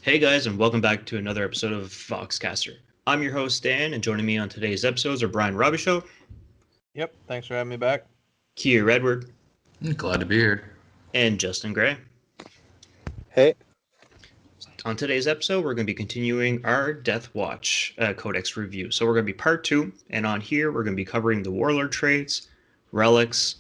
Hey guys, and welcome back to another episode of Foxcaster. I'm your host Dan, and joining me on today's episodes are Brian Robichaud, Yep, thanks for having me back. Kier Edward, Glad to be here. and Justin Gray. Hey. On today's episode, we're going to be continuing our Deathwatch Codex review. So we're going to be part 2, and on here we're going to be covering the Warlord Traits, Relics,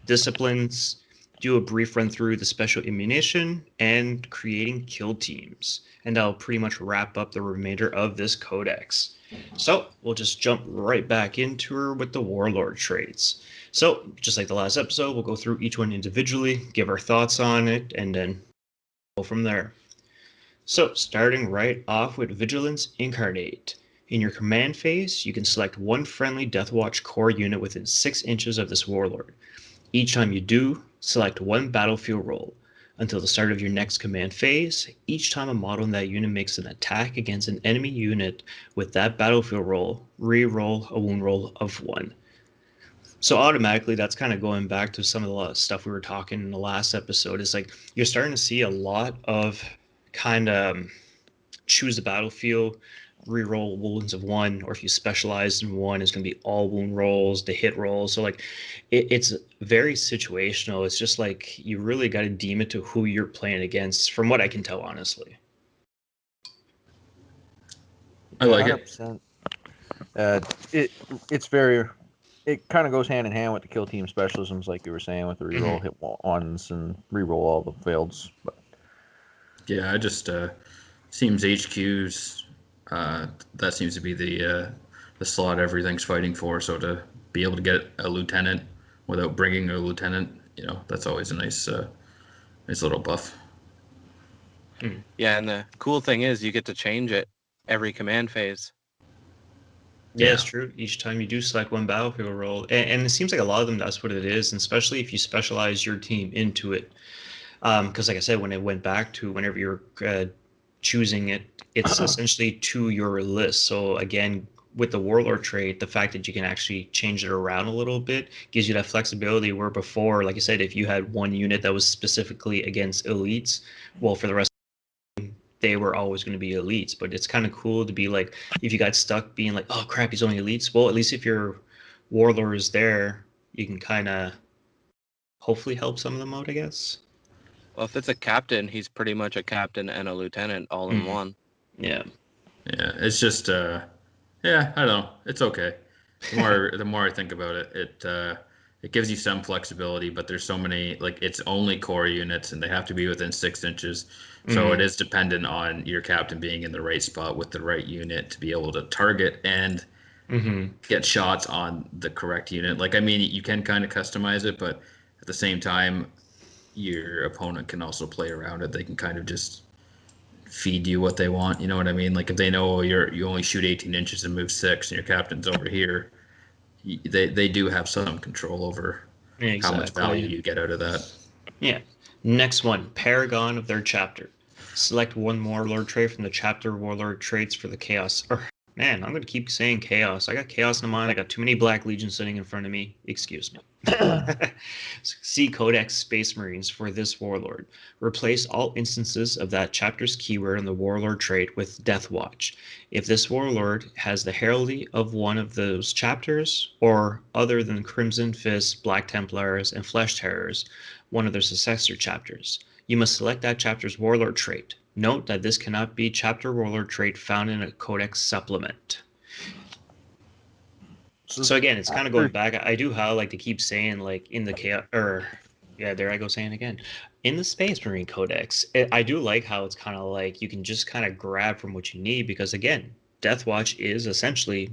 Disciplines, do a brief run through the special ammunition, and creating kill teams. And that'll pretty much wrap up the remainder of this codex. So we'll just jump right back into her with the Warlord Traits. So just like the last episode, we'll go through each one individually, give our thoughts on it, and then go from there. So starting right off with Vigilance Incarnate. In your command phase, you can select one friendly Deathwatch core unit within 6 inches of this Warlord. Each time you do, select one battlefield roll. Until the start of your next command phase, each time a model in that unit makes an attack against an enemy unit with that battlefield roll, re-roll a wound roll of 1. So automatically, that's kind of going back to some of the stuff we were talking in the last episode. Is like you're starting to see a lot of kind of choose the battlefield, re-roll wounds of 1, or if you specialize in 1, it's going to be all wound rolls, the hit rolls. So like it's very situational. It's just like you really got to deem it to who you're playing against, from what I can tell, honestly. I like 100%. It kind of goes hand in hand with the kill team specialisms, like you were saying, with the reroll hit ones and reroll all the faileds. But Yeah, I just seems HQs. That seems to be the slot everything's fighting for. So to be able to get a lieutenant without bringing a lieutenant, that's always a nice little buff. Yeah, and the cool thing is you get to change it every command phase. Yeah, it's true. Each time you do select one battlefield roll, and it seems like a lot of them, that's what it is, and especially if you specialize your team into it. Because like I said, when it went back to whenever you're choosing it, it's essentially to your list. So again, with the Warlord trait, the fact that you can actually change it around a little bit gives you that flexibility where before, like I said, if you had one unit that was specifically against elites, well, for the rest they were always going to be elites. But it's kind of cool to be like, if you got stuck being like, oh crap, he's only elites, well, at least if your Warlord is there, you can kind of hopefully help some of them out, I guess. Well, if it's a captain, he's pretty much a captain and a lieutenant all in one. Yeah. Yeah, it's just I don't know. It's okay. The more I think about it, it gives you some flexibility, but there's so many, like, it's only core units and they have to be within 6 inches. So it is dependent on your captain being in the right spot with the right unit to be able to target and get shots on the correct unit. Like, I mean, you can kind of customize it, but at the same time, your opponent can also play around it. They can kind of just feed you what they want. You know what I mean? Like, if they know you only shoot 18 inches and move 6 and your captain's over here, they do have some control over how much value you get out of that. Yeah. Next one, Paragon of their chapter. Select one Warlord trait from the chapter Warlord Traits for the Chaos. Man, I'm going to keep saying Chaos. I got Chaos in mind. I got too many Black Legions sitting in front of me. Excuse me. See Codex Space Marines for this Warlord. Replace all instances of that chapter's keyword in the Warlord trait with Deathwatch. If this Warlord has the heraldry of one of those chapters, or other than Crimson Fist, Black Templars, and Flesh Terrors, one of their successor chapters, you must select that chapter's Warlord trait. Note that this cannot be chapter Warlord trait found in a Codex supplement. So again, it's kind of going back. I do how like to keep saying like in the chaos, or yeah, there I go saying again. In the Space Marine Codex, I do like how it's kind of like you can just kind of grab from what you need, because again, Deathwatch is essentially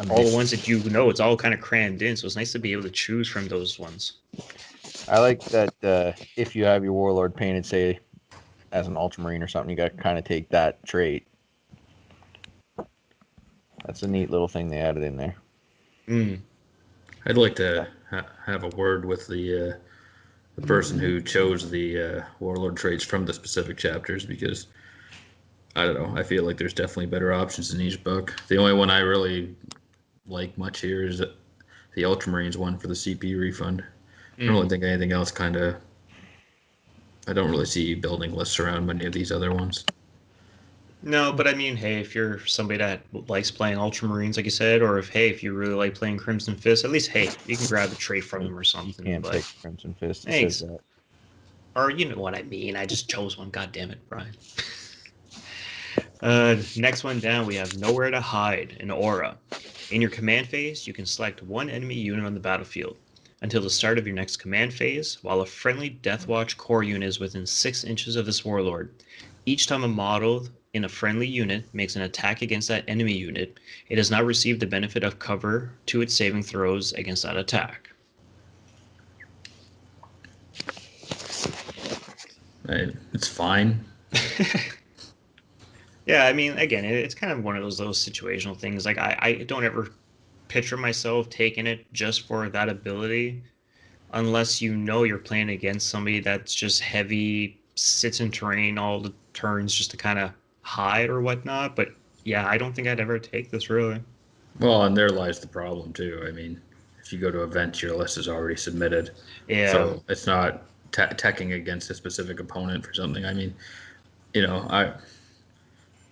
all the ones that you know. It's all kind of crammed in, so it's nice to be able to choose from those ones. I like that if you have your Warlord painted, say, as an Ultramarine or something, you got to kind of take that trait. That's a neat little thing they added in there. I'd like to have a word with the person who chose the Warlord traits from the specific chapters, because I don't know, I feel like there's definitely better options in each book. The only one I really like much here is the Ultramarines one for the CP refund. I don't really think anything else I don't really see building lists around many of these other ones. No, but I mean, hey, if you're somebody that likes playing Ultramarines, like you said, or if you really like playing Crimson Fist, at least hey, you can grab a trait from them or You something. can't But pick Crimson Fist. It says thanks. that. Or you know what I mean. I just chose one. God damn it, Brian. Next one down, we have Nowhere to Hide, an aura. In your command phase, you can select one enemy unit on the battlefield. Until the start of your next command phase, while a friendly Deathwatch core unit is within 6 inches of this warlord. Each time a model in a friendly unit makes an attack against that enemy unit, it does not receive the benefit of cover to its saving throws against that attack. It's fine. Yeah, I mean, again, it's kind of one of those situational things. Like I don't ever picture myself taking it just for that ability, unless you know you're playing against somebody that's just heavy, sits in terrain all the turns just to kind of hide or whatnot. But yeah, I don't think I'd ever take this really. Well, and there lies the problem too. I mean, if you go to events, your list is already submitted, Yeah. so it's not teching against a specific opponent for something. I mean, you know, I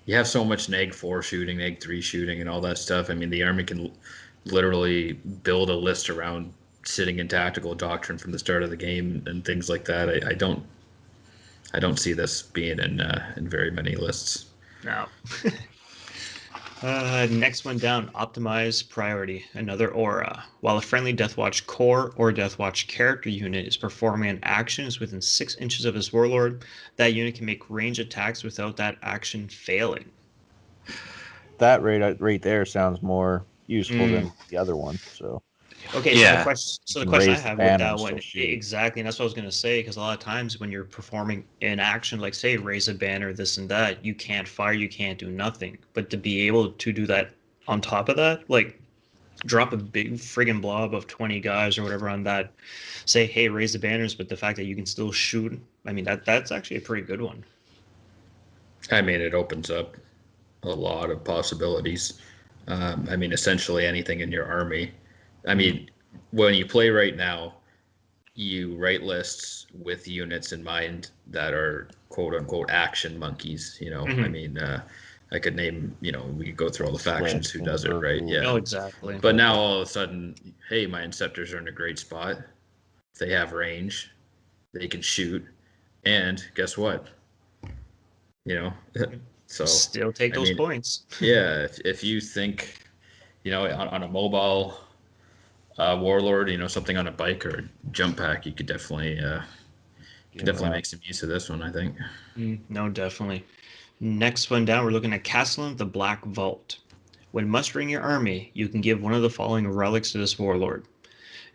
you have so much neg 4 shooting, neg 3 shooting, and all that stuff. I mean, the army can literally build a list around sitting in tactical doctrine from the start of the game and things like that. I don't see this being in very many lists. No. Next one down, optimize priority, another aura. While a friendly Deathwatch core or Deathwatch character unit is performing an action is within 6 inches of his warlord, that unit can make range attacks without that action failing. That right there sounds more useful Mm. than the other one. So Okay, so the Yeah. question, you so the can question I raise the have with banner that and still one, shoot. exactly, and that's what I was gonna say, because a lot of times when you're performing an action, like say raise a banner, this and that, you can't fire, you can't do nothing. But to be able to do that on top of that, like drop a big friggin' blob of 20 guys or whatever on that, say, hey, raise the banners, but the fact that you can still shoot, I mean that's actually a pretty good one. I mean, it opens up a lot of possibilities. I mean, essentially anything in your army. I Mm. mean, when you play right now, you write lists with units in mind that are quote unquote action monkeys. You know, I Mm-hmm. mean, I could name, you know, we could go through all the factions who Flint, does it, right? Berkul, Yeah. Oh, exactly. But like now that. all of a sudden, hey, my Inceptors are in a great spot. They have range, they can shoot, and guess what? You know, so Still take I those mean, points. yeah, if you think, you know, on a mobile warlord, you know, something on a bike or a jump pack, you could Get definitely around. make some use of this one, I think. No, definitely. Next one down, we're looking at Castellan the Black Vault. When mustering your army, you can give one of the following relics to this warlord: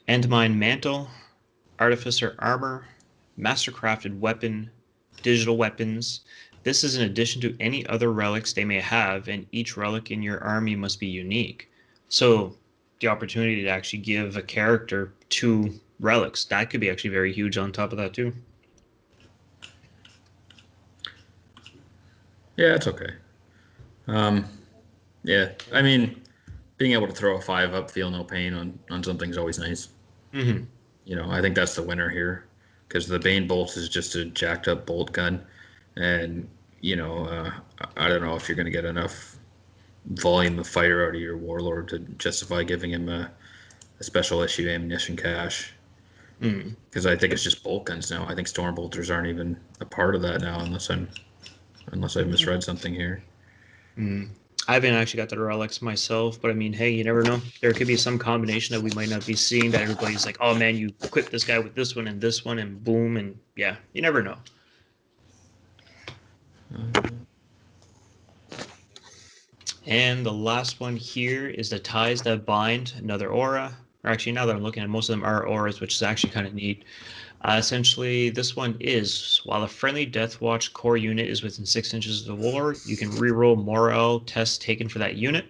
Endmine Mantle, Artificer Armor, Mastercrafted Weapon, Digital Weapons. This is in addition to any other relics they may have, and each relic in your army must be unique. So, the opportunity to actually give a character two relics, that could be actually very huge on top of that, too. Yeah, it's okay. Um, yeah, I mean, being able to throw a 5 up, feel no pain on something's always nice. Mm-hmm. You know, I think that's the winner here because the Bane bolt is just a jacked up bolt gun, and you know, I don't know if you're going to get enough volume of fire out of your warlord to justify giving him a special issue ammunition cache. Mm. Because I think it's just bolt guns now. I think storm bolters aren't even a part of that now, unless I've misread something here. Mm. I haven't actually got the relics myself, but I mean, hey, you never know. There could be some combination that we might not be seeing that everybody's like, oh man, you equip this guy with this one, and boom, and yeah, you never know. And the last one here is the ties that bind, another aura. Or actually, now that I'm looking at, most of them are auras, which is actually kind of neat. Essentially, this one is while a friendly Deathwatch core unit is within 6 inches of the war, you can reroll morale tests taken for that unit.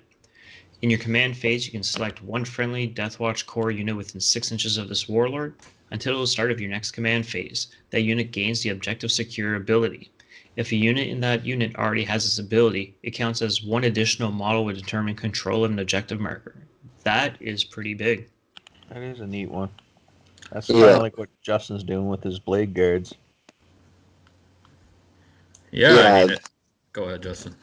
In your command phase, you can select one friendly Deathwatch core unit within 6 inches of this warlord. Until the start of your next command phase, that unit gains the objective secure ability. If a unit in that unit already has this ability, it counts as one additional model with determined control of an objective marker. That is pretty big. That is a neat one. That's kind Yeah, of like what Justin's doing with his blade guards. Yeah, I yeah, mean, Go ahead, Justin.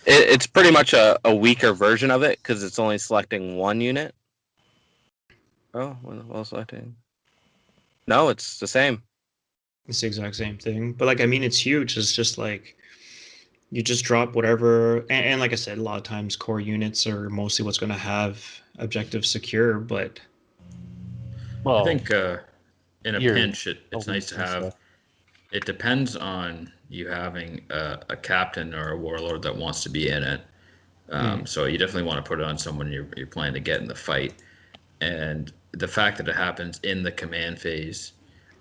It's pretty much a weaker version of it because it's only selecting one unit. Oh, well selecting. No, it's the same. It's the exact same thing. But like, I mean, it's huge. It's just like you just drop whatever, and like I said, a lot of times core units are mostly what's going to have objective secure. But I think in a your pinch, it's nice to elites and have. stuff. It depends on you having a captain or a warlord that wants to be in it. So you definitely want to put it on someone you're planning to get in the fight. And the fact that it happens in the command phase,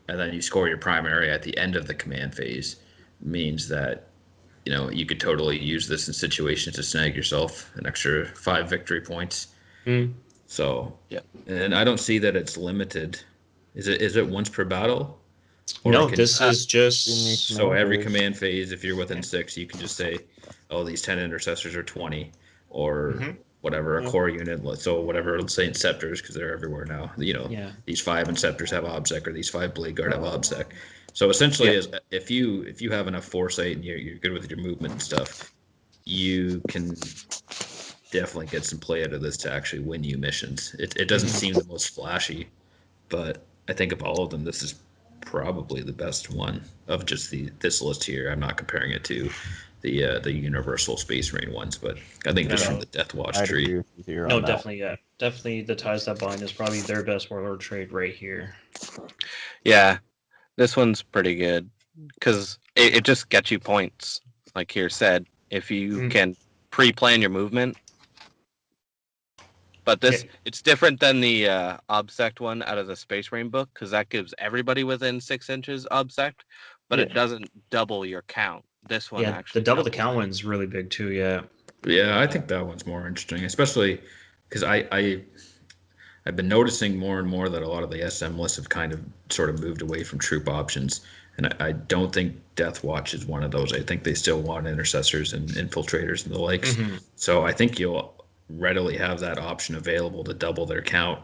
and then you score your primary at the end of the command phase, means that you could totally use this in situations to snag yourself an extra 5 victory points. So, yeah, and I don't see that it's limited. Is it once per battle? Or no, can, this is just so every phase. command phase, if you're within 6, you can just say, oh, these 10 intercessors are 20, or whatever, a core unit. So whatever, let's say Inceptors, because they're everywhere now. Yeah. These 5 Inceptors have OBSEC, or these 5 Blade Guard have OBSEC. So essentially, if you have enough foresight and you're good with your movement and stuff, you can definitely get some play out of this to actually win you missions. It doesn't seem the most flashy, but I think of all of them, this is probably the best one of just this list here. I'm not comparing it to the Universal Space Marine ones, but I think just from the Deathwatch I'd tree. agree with you here no, on that. definitely, yeah, definitely. The Ties That Bind is probably their best warlord trait right here. Yeah, this one's pretty good because it just gets you points. Like here said, if you can pre-plan your movement. But it's different than the obsect one out of the Space Marine book because that gives everybody within 6 inches obsect, but it doesn't double your count. This one actually the double the doubles count it. one's really big too. Yeah. Yeah, I think that one's more interesting, especially because I've been noticing more and more that a lot of the SM lists have kind of sort of moved away from troop options, and I don't think Deathwatch is one of those. I think they still want intercessors and infiltrators and the likes. So I think you'll readily have that option available to double their count.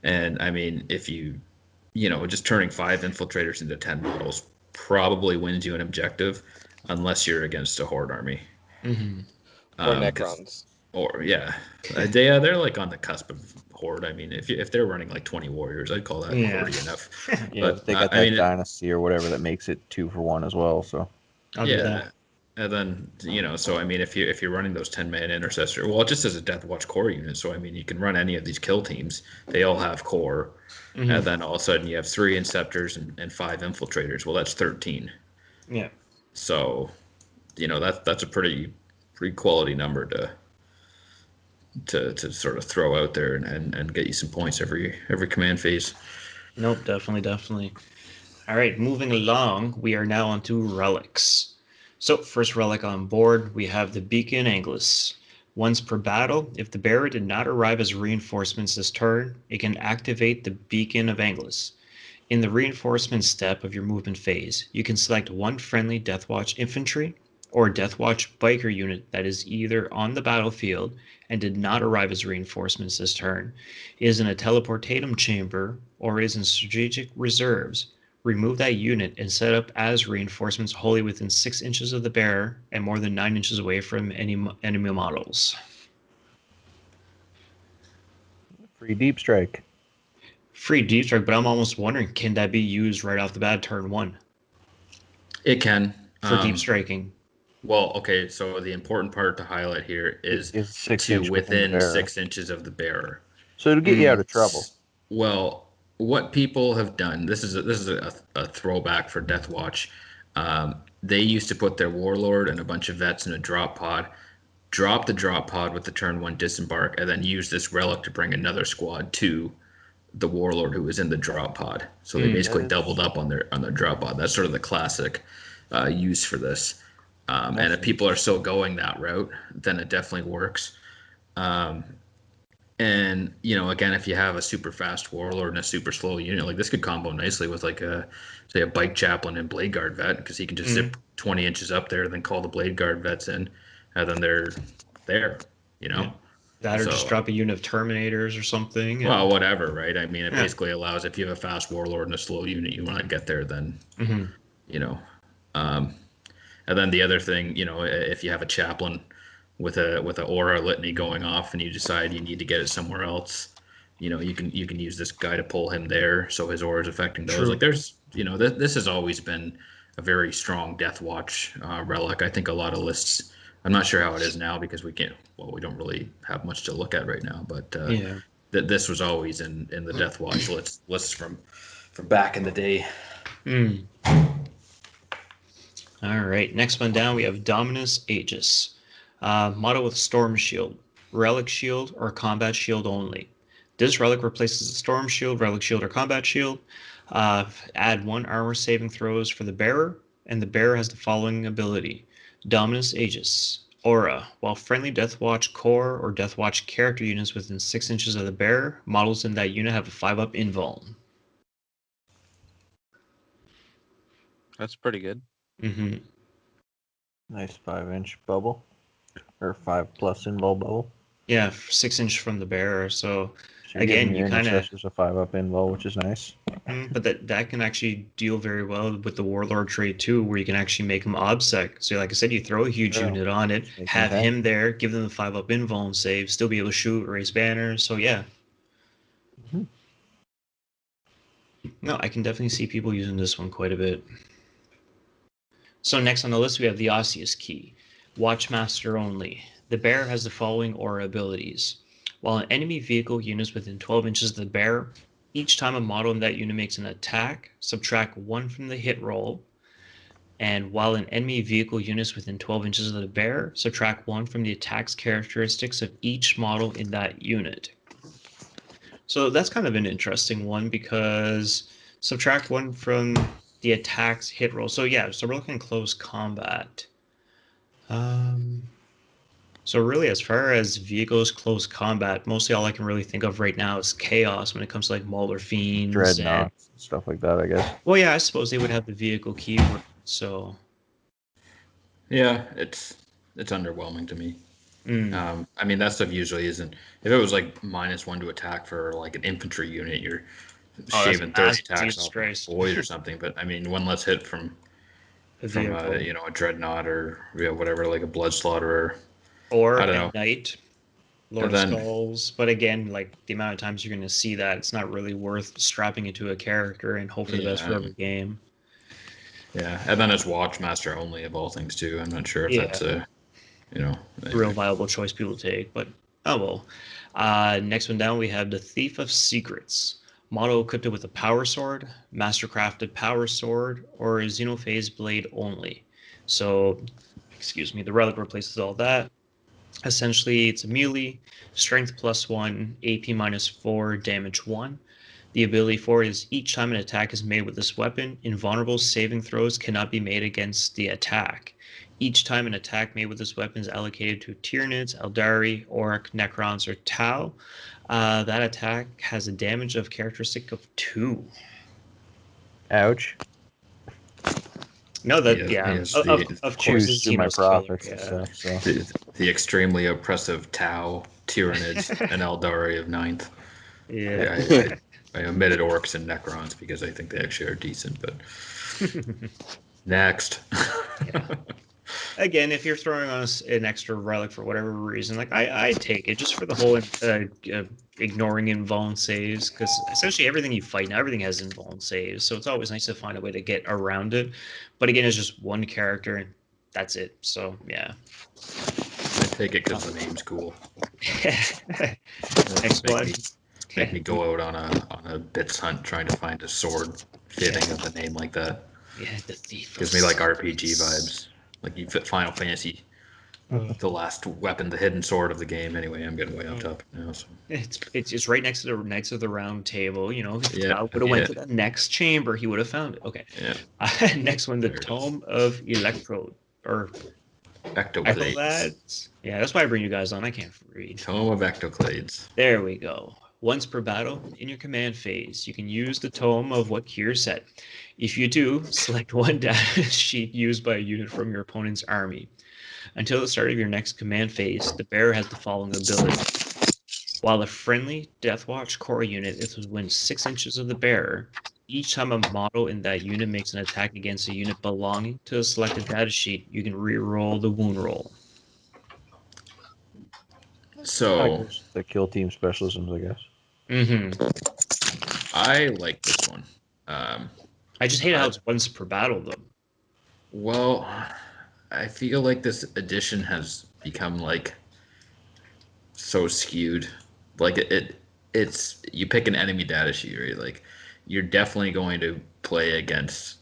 And I mean, if just turning 5 infiltrators into 10 models probably wins you an objective, unless you're against a horde army. Or Necrons. They're like on the cusp of horde. I mean, if they're running like 20 warriors, I'd call that horde enough. But they got that dynasty or whatever that makes it 2 for 1 as well. So I'll do that. And then so I mean, if you're running those 10-man intercessor, well, just as a Deathwatch core unit, so I mean, you can run any of these kill teams. They all have core, and then all of a sudden you have 3 Inceptors and 5 infiltrators. Well, that's 13. Yeah. So, that's a pretty quality number to sort of throw out there and get you some points every command phase. Nope, definitely. All right, moving along, we are now onto relics. So, first relic on board, we have the Beacon Angelus. Once per battle, if the bearer did not arrive as reinforcements this turn, it can activate the Beacon of Angelus. In the reinforcement step of your movement phase, you can select one friendly Deathwatch infantry or Deathwatch biker unit that is either on the battlefield and did not arrive as reinforcements this turn, is in a teleportatum chamber, or is in strategic reserves. Remove that unit and set up as reinforcements wholly within 6 inches of the bearer and more than 9 inches away from any enemy models. free deep strike. Free deep strike, but I'm almost wondering, can that be used right off the bat turn 1? It can. For deep striking. Well, okay, so the important part to highlight here is 6 to inches within 6 inches of the bearer. So it'll get you out of trouble. Well, what people have done, this is a throwback for Deathwatch. They used to put their warlord and a bunch of vets in a drop pod, drop the drop pod with the turn 1 disembark, and then use this relic to bring another squad to the warlord who was in the drop pod. So they basically doubled up on their drop pod. That's sort of the classic use for this. And if people are still going that route, then it definitely works. And again, if you have a super fast warlord and a super slow unit, like this could combo nicely with like a bike chaplain and blade guard vet, because he can just zip 20 inches up there, then call the blade guard vets in, and then they're there. That or just drop a unit of Terminators or something. Well, whatever, right? I mean, it basically allows, if you have a fast warlord and a slow unit, you want to get there, then And then the other thing, if you have a chaplain with a aura litany going off, and you decide you need to get it somewhere else, you can use this guy to pull him there, so his aura is affecting those. True. Like there's, this has always been a very strong Deathwatch relic. I think a lot of lists. I'm not sure how it is now because we don't really have much to look at right now. But Yeah. this was always in the Deathwatch lists from back in the day. Mm. All right. Next one down, we have Dominus Aegis. Model with Storm Shield, Relic Shield, or Combat Shield only. This relic replaces the Storm Shield, Relic Shield, or Combat Shield. Add 1 armor saving throws for the bearer, and the bearer has the following ability. Dominus Aegis. Aura. While friendly Deathwatch core or Deathwatch character units within 6 inches of the bearer, models in that unit have a 5-up invuln. That's pretty good. Mm-hmm. Nice 5-inch bubble. Or 5+ invul bubble. Yeah, 6-inch from the bearer. So So again, your you kind of, intercessors a 5-up invul, which is nice. but that can actually deal very well with the Warlord trait too, where you can actually make him obsec. So like I said, you throw a huge Yeah. unit on it, Just make have him him there, give them the 5-up invuln save, still be able to shoot, raise banners. So yeah. Mhm. No, I can definitely see people using this one quite a bit. So next on the list, we have the Osseous Key. Watchmaster only. The bearer has the following aura abilities. While an enemy vehicle unit is within 12 inches of the bearer, each time a model in that unit makes an attack, subtract 1 from the hit roll. And while an enemy vehicle unit is within 12 inches of the bearer, subtract 1 from the attack's characteristics of each model in that unit. So that's kind of an interesting one because subtract 1 from the attack's hit roll. So yeah, so we're looking at close combat. So really, as far as vehicles close combat, mostly all I can really think of right now is Chaos when it comes to like Mauler Fiends. Dreadnoughts, stuff like that, I guess. Well, yeah, I suppose they would have the vehicle keyword. So Yeah, it's underwhelming to me. mm, I mean, that stuff usually isn't. If it was like -1 to attack for like an infantry unit, you're oh, that's shaving 30 massive, attacks Jesus off Christ. boys or something. But I mean, 1 less hit from A a vehicle. a dreadnought or whatever, like a blood slaughterer. Or I don't a know. knight, Lord And of then Skulls. But again, like the amount of times you're going to see that, it's not really worth strapping into a character and hope for the best for every game. and then it's Watchmaster only of all things too. I'm not sure if Yeah. that's a anyway. Real viable choice people take, but oh well. Next one down, we have the Thief of Secrets. Model equipped with a power sword, mastercrafted power sword, or a Xenophase blade only. So, excuse me, the relic replaces all that. Essentially, it's a melee, strength +1, AP -4, damage 1. The ability for it is each time an attack is made with this weapon, invulnerable saving throws cannot be made against the attack. Each time an attack made with this weapon is allocated to Tyranids, Eldari, Orc, Necrons, or Tau. That attack has a damage of characteristic of 2. Ouch. No, that He yeah, has of course, Choose it's through my Xeno's killer, profits and yeah. stuff, so. the extremely oppressive Tau, Tyranids, and Eldari of 9th. Yeah. I omitted Orcs and Necrons because I think they actually are decent, but next. Yeah. Again, if you're throwing on an extra relic for whatever reason, like I take it just for the whole ignoring invuln saves, because essentially everything you fight now, everything has invuln saves, so it's always nice to find a way to get around it. But again, it's just one character and that's it. So yeah. I take it because the name's cool. Next one. Make me go out on a bits hunt trying to find a sword fitting of a name like that. Yeah, the thief. Gives me like RPG vibes. Like you fit Final Fantasy, the last weapon, the hidden sword of the game. Anyway, I'm getting way off topic now. So. It's right next to the Knights of the Round Table. You know, if Yeah, God would have went to the next chamber, he would have found it. Okay. Yeah. Next one, the There it is. Tome of Electrode or Ectoclades. Ectolades. Yeah, that's why I bring you guys on. I can't read. Tome of Ectoclades. There we go. Once per battle, in your command phase, you can use the Tome of what key you're set. If you do, select one data sheet used by a unit from your opponent's army. Until the start of your next command phase, the bearer has the following ability. While a friendly Deathwatch core unit is within 6 inches of the bearer, Each time a model in that unit makes an attack against a unit belonging to a selected data sheet, you can re-roll the wound roll. So The kill team specialisms, I guess. Mm-hmm. I like this one. I just hate how it's once per battle, though. Well, I feel like this edition has become like so skewed. Like it's you pick an enemy data sheet, right? Like you're definitely going to play against,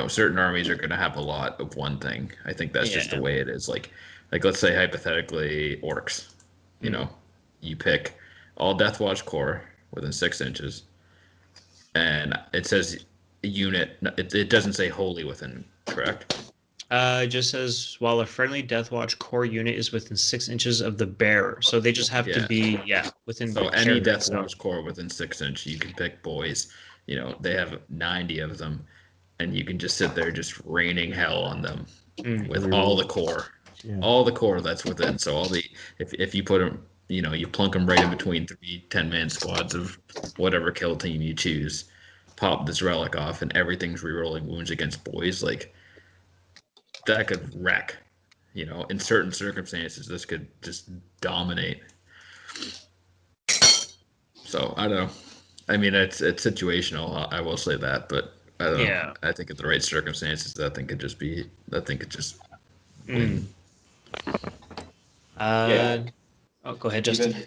certain armies are going to have a lot of one thing. I think that's just the way it is. Like let's say hypothetically orcs, you pick all Deathwatch core within 6 inches, and it says unit. It doesn't say wholly within, correct? It just says while a friendly Deathwatch core unit is within 6 inches of the bearer, so they just have to be within. So the any carrier Deathwatch itself. core within 6 inches, you can pick boys. They have 90 of them, and you can just sit there just raining hell on them with all the core, all the core that's within. So all the if you put them, you plunk them right in between 3 10-man squads of whatever kill team you choose, pop this relic off, and everything's rerolling wounds against boys. Like that could wreck. In certain circumstances, this could just dominate. So I don't know. I mean, it's situational. I will say that, but I don't know. I think in the right circumstances, that thing could just be. That thing could just win. Oh, go ahead, Justin. Even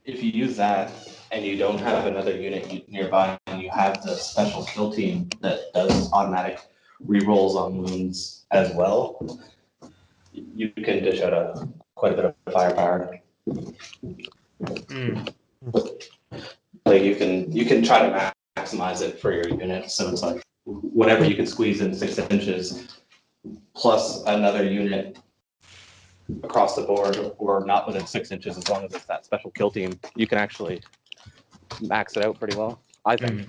if you use that and you don't have another unit nearby, and you have the special kill team that does automatic rerolls on wounds as well, you can dish out quite a bit of firepower. Like you can try to maximize it for your unit. So it's like whatever you can squeeze in 6 inches, plus another unit across the board, or not within 6 inches, as long as it's that special kill team, you can actually max it out pretty well, I think.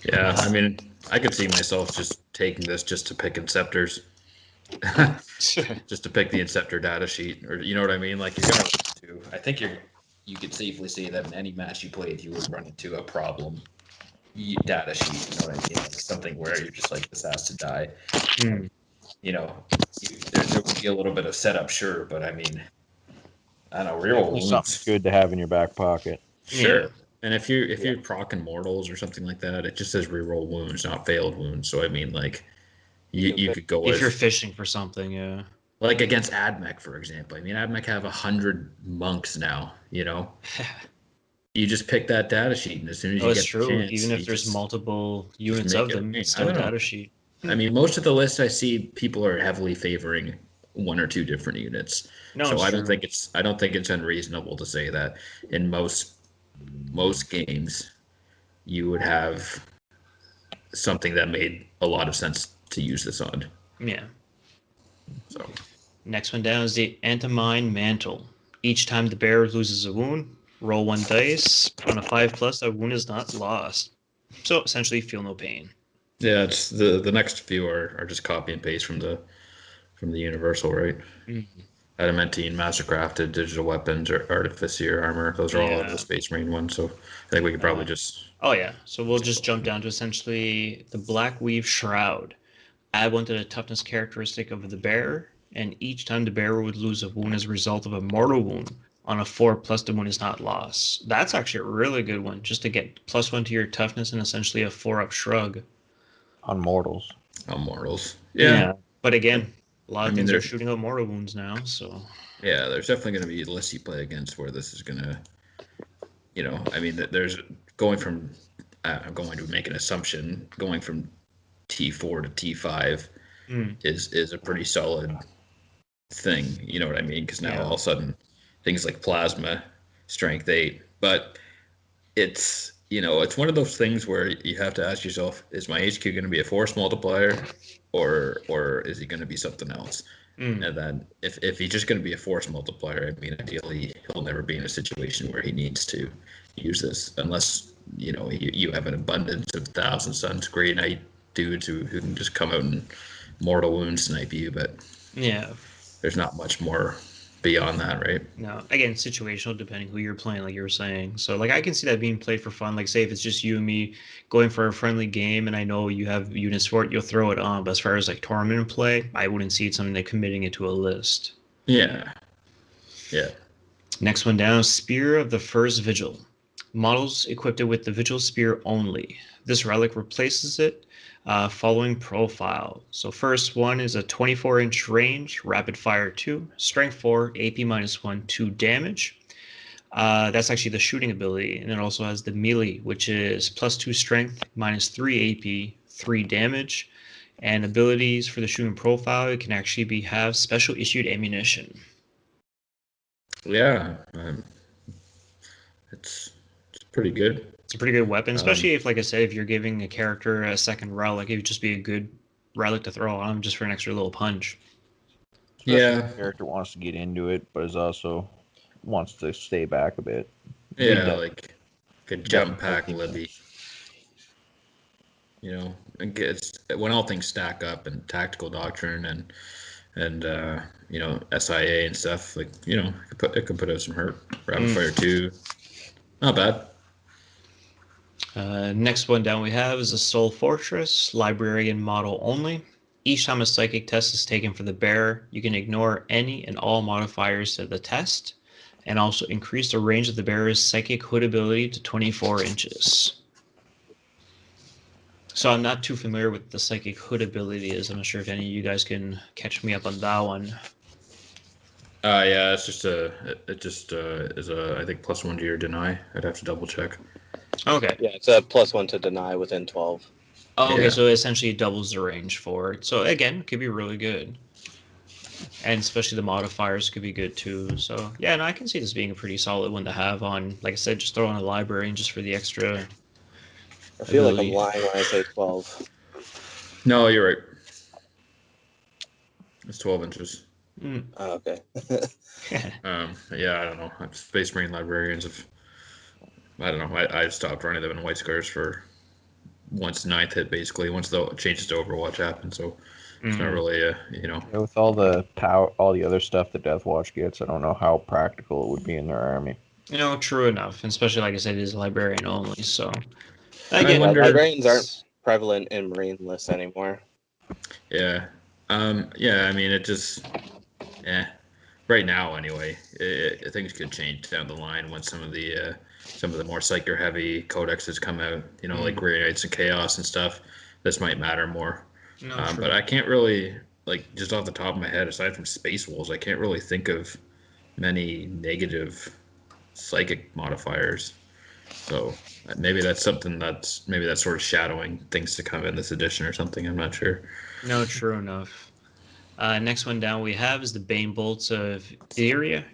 Yeah, I mean, I could see myself just taking this just to pick Inceptors. Just to pick the Inceptor data sheet, or you know what I mean? Like you're gonna run into, I think you could safely say that in any match you played, you would run into a problem data sheet. You know what I mean? Like something where you're just like, this has to die. There would be a little bit of setup, sure, but I mean, I don't know, real wounds. Something good to have in your back pocket. Sure. Yeah. And if you're proccing mortals or something like that, it just says reroll wounds, not failed wounds. So I mean, like you could go if you're fishing for something, like against Admech, for example. I mean, Admech have 100 monks now. You just pick that data sheet, and as soon as you get true. the chance, even if there's multiple units of them, it's still a data sheet. I mean, most of the lists I see, people are heavily favoring 1 or 2 different units. So I don't think it's unreasonable to say that in most games you would have something that made a lot of sense to use this on. Yeah. So next one down is the Antimine Mantle. Each time the bearer loses a wound, roll 1 dice. On a 5+, that wound is not lost. So essentially, feel no pain. Yeah, it's the next few are just copy and paste from the universal, right? Adamantine, Mastercrafted, Digital Weapons, or Artificier Armor. Those are all the Space Marine ones. So I think we could probably just. Oh yeah, so we'll just jump down to essentially the Black Weave Shroud. Add 1 to the toughness characteristic of the bearer, and each time the bearer would lose a wound as a result of a mortal wound, on a 4+, the wound is not lost. That's actually a really good one, just to get +1 to your toughness and essentially a 4-up shrug. On mortals. Yeah. But again, a lot of things are shooting out mortal wounds now, so. Yeah, there's definitely going to be lists you play against where this is going to, I mean, there's going from, I'm going to make an assumption, going from T4 to T5 is a pretty solid thing, you know what I mean? Because now all of a sudden things like plasma, strength 8, but it's one of those things where you have to ask yourself, is my HQ going to be a force multiplier or is he going to be something else? And then if he's just going to be a force multiplier, I mean, ideally he'll never be in a situation where he needs to use this unless you have an abundance of 1,000 Suns Grey Knight dudes who can just come out and mortal wound snipe you, but there's not much more beyond that, right? No, again, situational depending who you're playing, like you were saying. So like I can see that being played for fun. Like say if it's just you and me going for a friendly game and I know you have units for it, you'll throw it on. But as far as like tournament play, I wouldn't see it something like committing it to a list. Yeah. Yeah. Next one down, Spear of the First Vigil. Models equipped it with the Vigil Spear only. This relic replaces it following profile. So first one is a 24-inch range, rapid fire 2, strength 4, AP -1, 2 damage. That's actually the shooting ability, and it also has the melee, which is +2 strength, -3 AP, 3 damage. And abilities for the shooting profile, it can actually have special issued ammunition. Yeah. It's pretty good. It's a pretty good weapon, especially if, like I said, if you're giving a character a second relic, it would just be a good relic to throw on him just for an extra little punch. Especially Yeah. if the character wants to get into it, but is also wants to stay back a bit. Yeah, like a jump pack definitely- Libby. You know, it's when all things stack up and tactical doctrine and you know, SIA and stuff, like, you know, it could put out some hurt. Rapid fire 2. Not bad. Next one down we have is a Soul Fortress, librarian model only. Each time a psychic test is taken for the bearer, you can ignore any and all modifiers to the test, and also increase the range of the bearer's psychic hood ability to 24 inches. So I'm not too familiar with the psychic hood ability is. I'm not sure if any of you guys can catch me up on that one. Yeah, it's just it just is a, I think, +1 to your deny. I'd have to double check. Okay. Yeah, it's a +1 to deny within 12. Oh, okay, Yeah. so it essentially doubles the range for it. So again, could be really good. And especially the modifiers could be good too. So yeah, and I can see this being a pretty solid one to have on, like I said, just throw on a library and just for the extra. I feel like ability. I'm lying when I say 12. No, you're right. It's 12 inches. Oh, okay. Yeah, I don't know. Space Marine librarians have, I don't know. I stopped running them in White Scars for once ninth hit, basically, once the changes to Overwatch happened. So it's not really you know. Yeah, with all the power, all the other stuff that Deathwatch gets, I don't know how practical it would be in their army. You know, true enough. And especially like I said, it is librarian only. So I again, wonder- Librarians aren't prevalent in Marine lists anymore. Yeah. Yeah, I mean, it just, right now anyway, things could change down the line when some of the more psyker heavy codexes come out, you know, like Grey Knights and Chaos and stuff. This might matter more. No, But I can't really, like, just off the top of my head, aside from Space Wolves, I can't really think of many negative psychic modifiers. So maybe that's something that's sort of shadowing things to come in this edition or something. I'm not sure. No, true enough. Next one down we have is the Bane Bolts of Iria.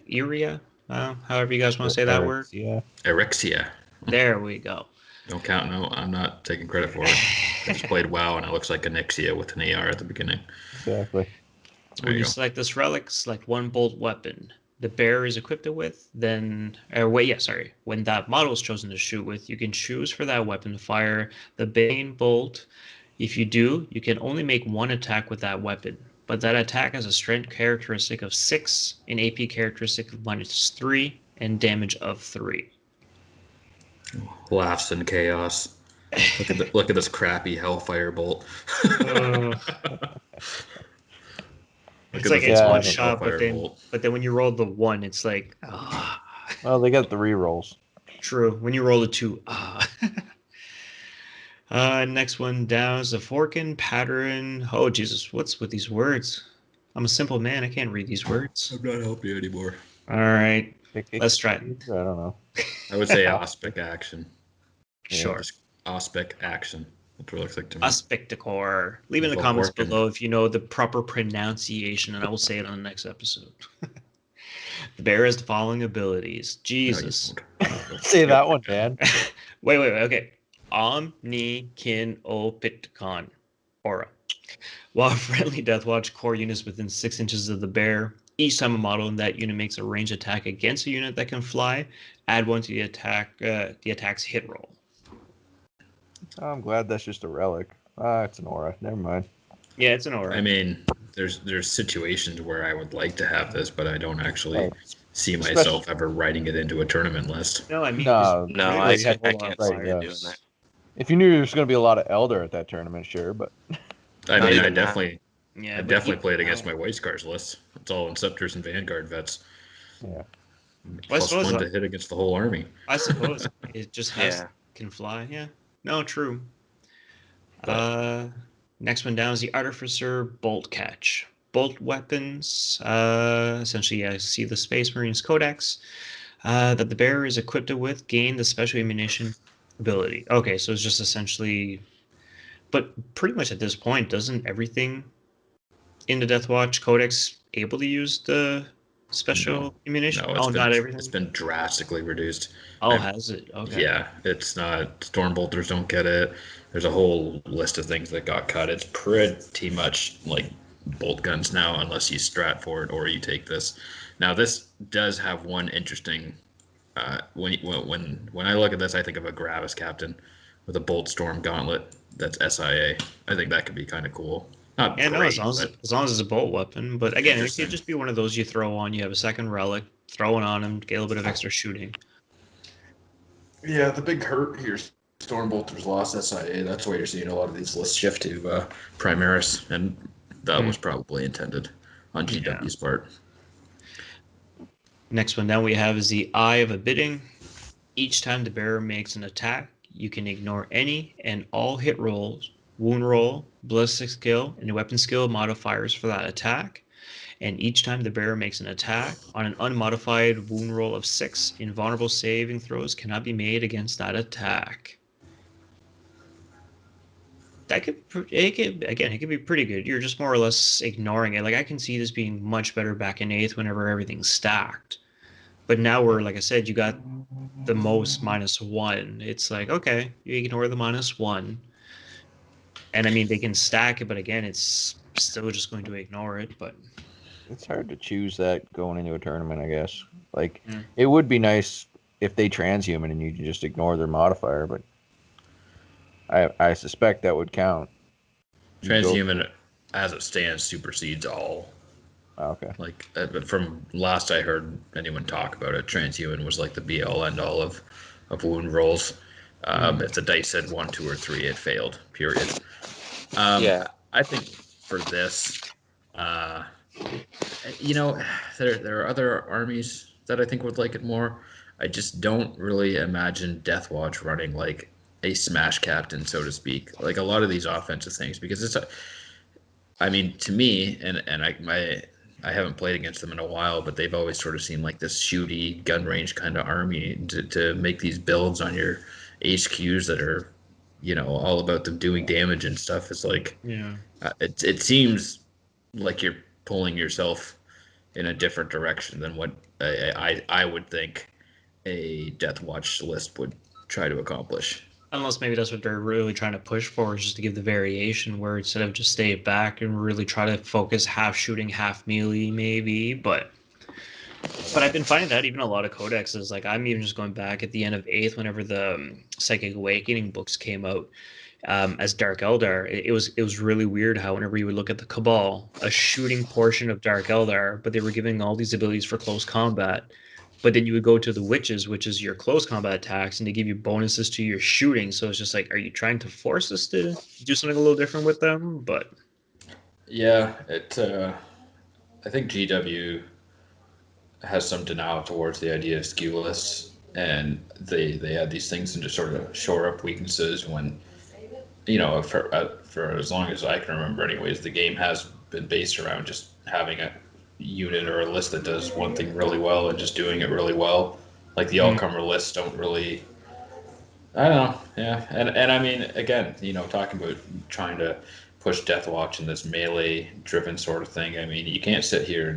However you guys want to say that word. Yeah. Erixia. There we go. Don't count. No, I'm not taking credit for it. I just played WoW and it looks like Anixia with an AR at the beginning. Exactly. When you select this relic, select one bolt weapon the bearer is equipped it with, then, when that model is chosen to shoot with, you can choose for that weapon to fire the Bane Bolt. If you do, you can only make one attack with that weapon, but that attack has a strength characteristic of 6, an AP characteristic of -3, and damage of 3. Laughs and chaos. Look at this crappy Hellfire Bolt. It's like it's one one shot, but then when you roll the 1, it's like, Well, they got the rerolls. True. When you roll a 2, next one down is the Forkin pattern. Oh, Jesus. What's with these words? I'm a simple man. I can't read these words. I'm not helping you anymore. All right. Let's try it. I don't know. I would say Auspic action. Sure. Just Auspic action. That's what it looks like to me. Auspicticor. Leave in the comments below if you know the proper pronunciation, and I will say it on the next episode. The bear has the following abilities. Jesus. Say that one, Dan. Wait. Okay. Omnikinopticon aura. While friendly Deathwatch core units within 6 inches of the bear, each time a model in that unit makes a ranged attack against a unit that can fly, add 1 to the attack's hit roll. I'm glad that's just a relic. It's an aura. Never mind. Yeah, it's an aura. I mean, there's situations where I would like to have this, but I don't actually Right. see Especially- myself ever writing it into a tournament list. No, I mean, No, No, really, I just have a lot can't of see right, you yeah. doing that. if you knew there's going to be a lot of Elder at that tournament, sure, but I Not mean, I even that. definitely Yeah, I but definitely even played against now- my White Scars list. It's all Inceptors and Vanguard vets. yeah. Well, I Plus suppose, 1 to hit against the whole army. it just has Yeah. can fly. Yeah. No, true. But- Next one down is the Artificer Bolt Catch. Bolt weapons. Essentially, I see the Space Marines Codex that the bearer is equipped with gain the special ammunition ability. Okay, so it's just essentially, but pretty much at this point, doesn't everything in the Deathwatch Codex able to use the special ammunition? No, Oh, not everything. it's been drastically reduced. Oh, I'm- has it? Okay. Yeah, it's not. Stormbolters don't get it. There's a whole list of things that got cut. It's pretty much like bolt guns now, unless you strat for it or you take this. Now, this does have one interesting. When I look at this, I think of a Gravis captain with a bolt storm gauntlet that's SIA. I think that could be kind of cool. Not Yeah, great, no, but as long as it's a bolt weapon. But again, it Interesting. could just be one of those you throw on. You have a second relic, throw it on him, get a little bit of extra shooting. yeah, the big hurt here. Stormbolters lost SIA. That's why you're seeing a lot of these lists shift to Primaris, and that was probably intended on GW's part. Next one down we have is the Eye of a Bidding. Each time the bearer makes an attack, you can ignore any and all hit rolls, wound roll, ballistic skill, and weapon skill modifiers for that attack. And each time the bearer makes an attack on an unmodified wound roll of 6, invulnerable saving throws cannot be made against that attack. That could it could be pretty good. You're just more or less ignoring it. Like I can see this being much better back in 8th whenever everything's stacked. But now we're, like I said, you got the most -1. It's like, okay, you ignore the -1. And I mean, they can stack it, but again, it's still just going to ignore it. But It's hard to choose that going into a tournament, I guess. Like, Mm. it would be nice if they transhuman and you can just ignore their modifier, but I suspect that would count. You go- Transhuman, as it stands, supersedes all. Okay. Like from last I heard anyone talk about it, transhuman was like the be all end all of wound rolls. If the dice said 1, 2, or 3, it failed. Period. Yeah. I think for this, you know, there are other armies that I think would like it more. I just don't really imagine Deathwatch running like a smash captain, so to speak. Like a lot of these offensive things, because it's I mean, to me, and I haven't played against them in a while, but they've always sort of seemed like this shooty gun range kind of army to make these builds on your HQs that are, you know, all about them doing damage and stuff. It's like, yeah, it seems like you're pulling yourself in a different direction than what I would think a Deathwatch list would try to accomplish. unless maybe that's what they're really trying to push for, is just to give the variation where instead of just stay back and really try to focus half shooting, half melee, maybe. But I've been finding that even a lot of codexes, like I'm even just going back at the end of 8th whenever the Psychic Awakening books came out, as Dark Eldar, it was really weird how whenever you would look at the Cabal, a shooting portion of Dark Eldar, but they were giving all these abilities for close combat. But then you would go to the Witches, which is your close combat attacks, and they give you bonuses to your shooting. So it's just like, are you trying to force us to do something a little different with them? But Yeah, I think GW has some denial towards the idea of skew lists, and they add these things and just sort of shore up weaknesses when, you know, for as long as I can remember, anyways, the game has been based around just having a unit or a list that does one thing really well and just doing it really well. Like the all-comer lists don't really. I don't know, yeah, and I mean, again, you know, talking about trying to push Deathwatch in this melee-driven sort of thing. I mean, you can't sit here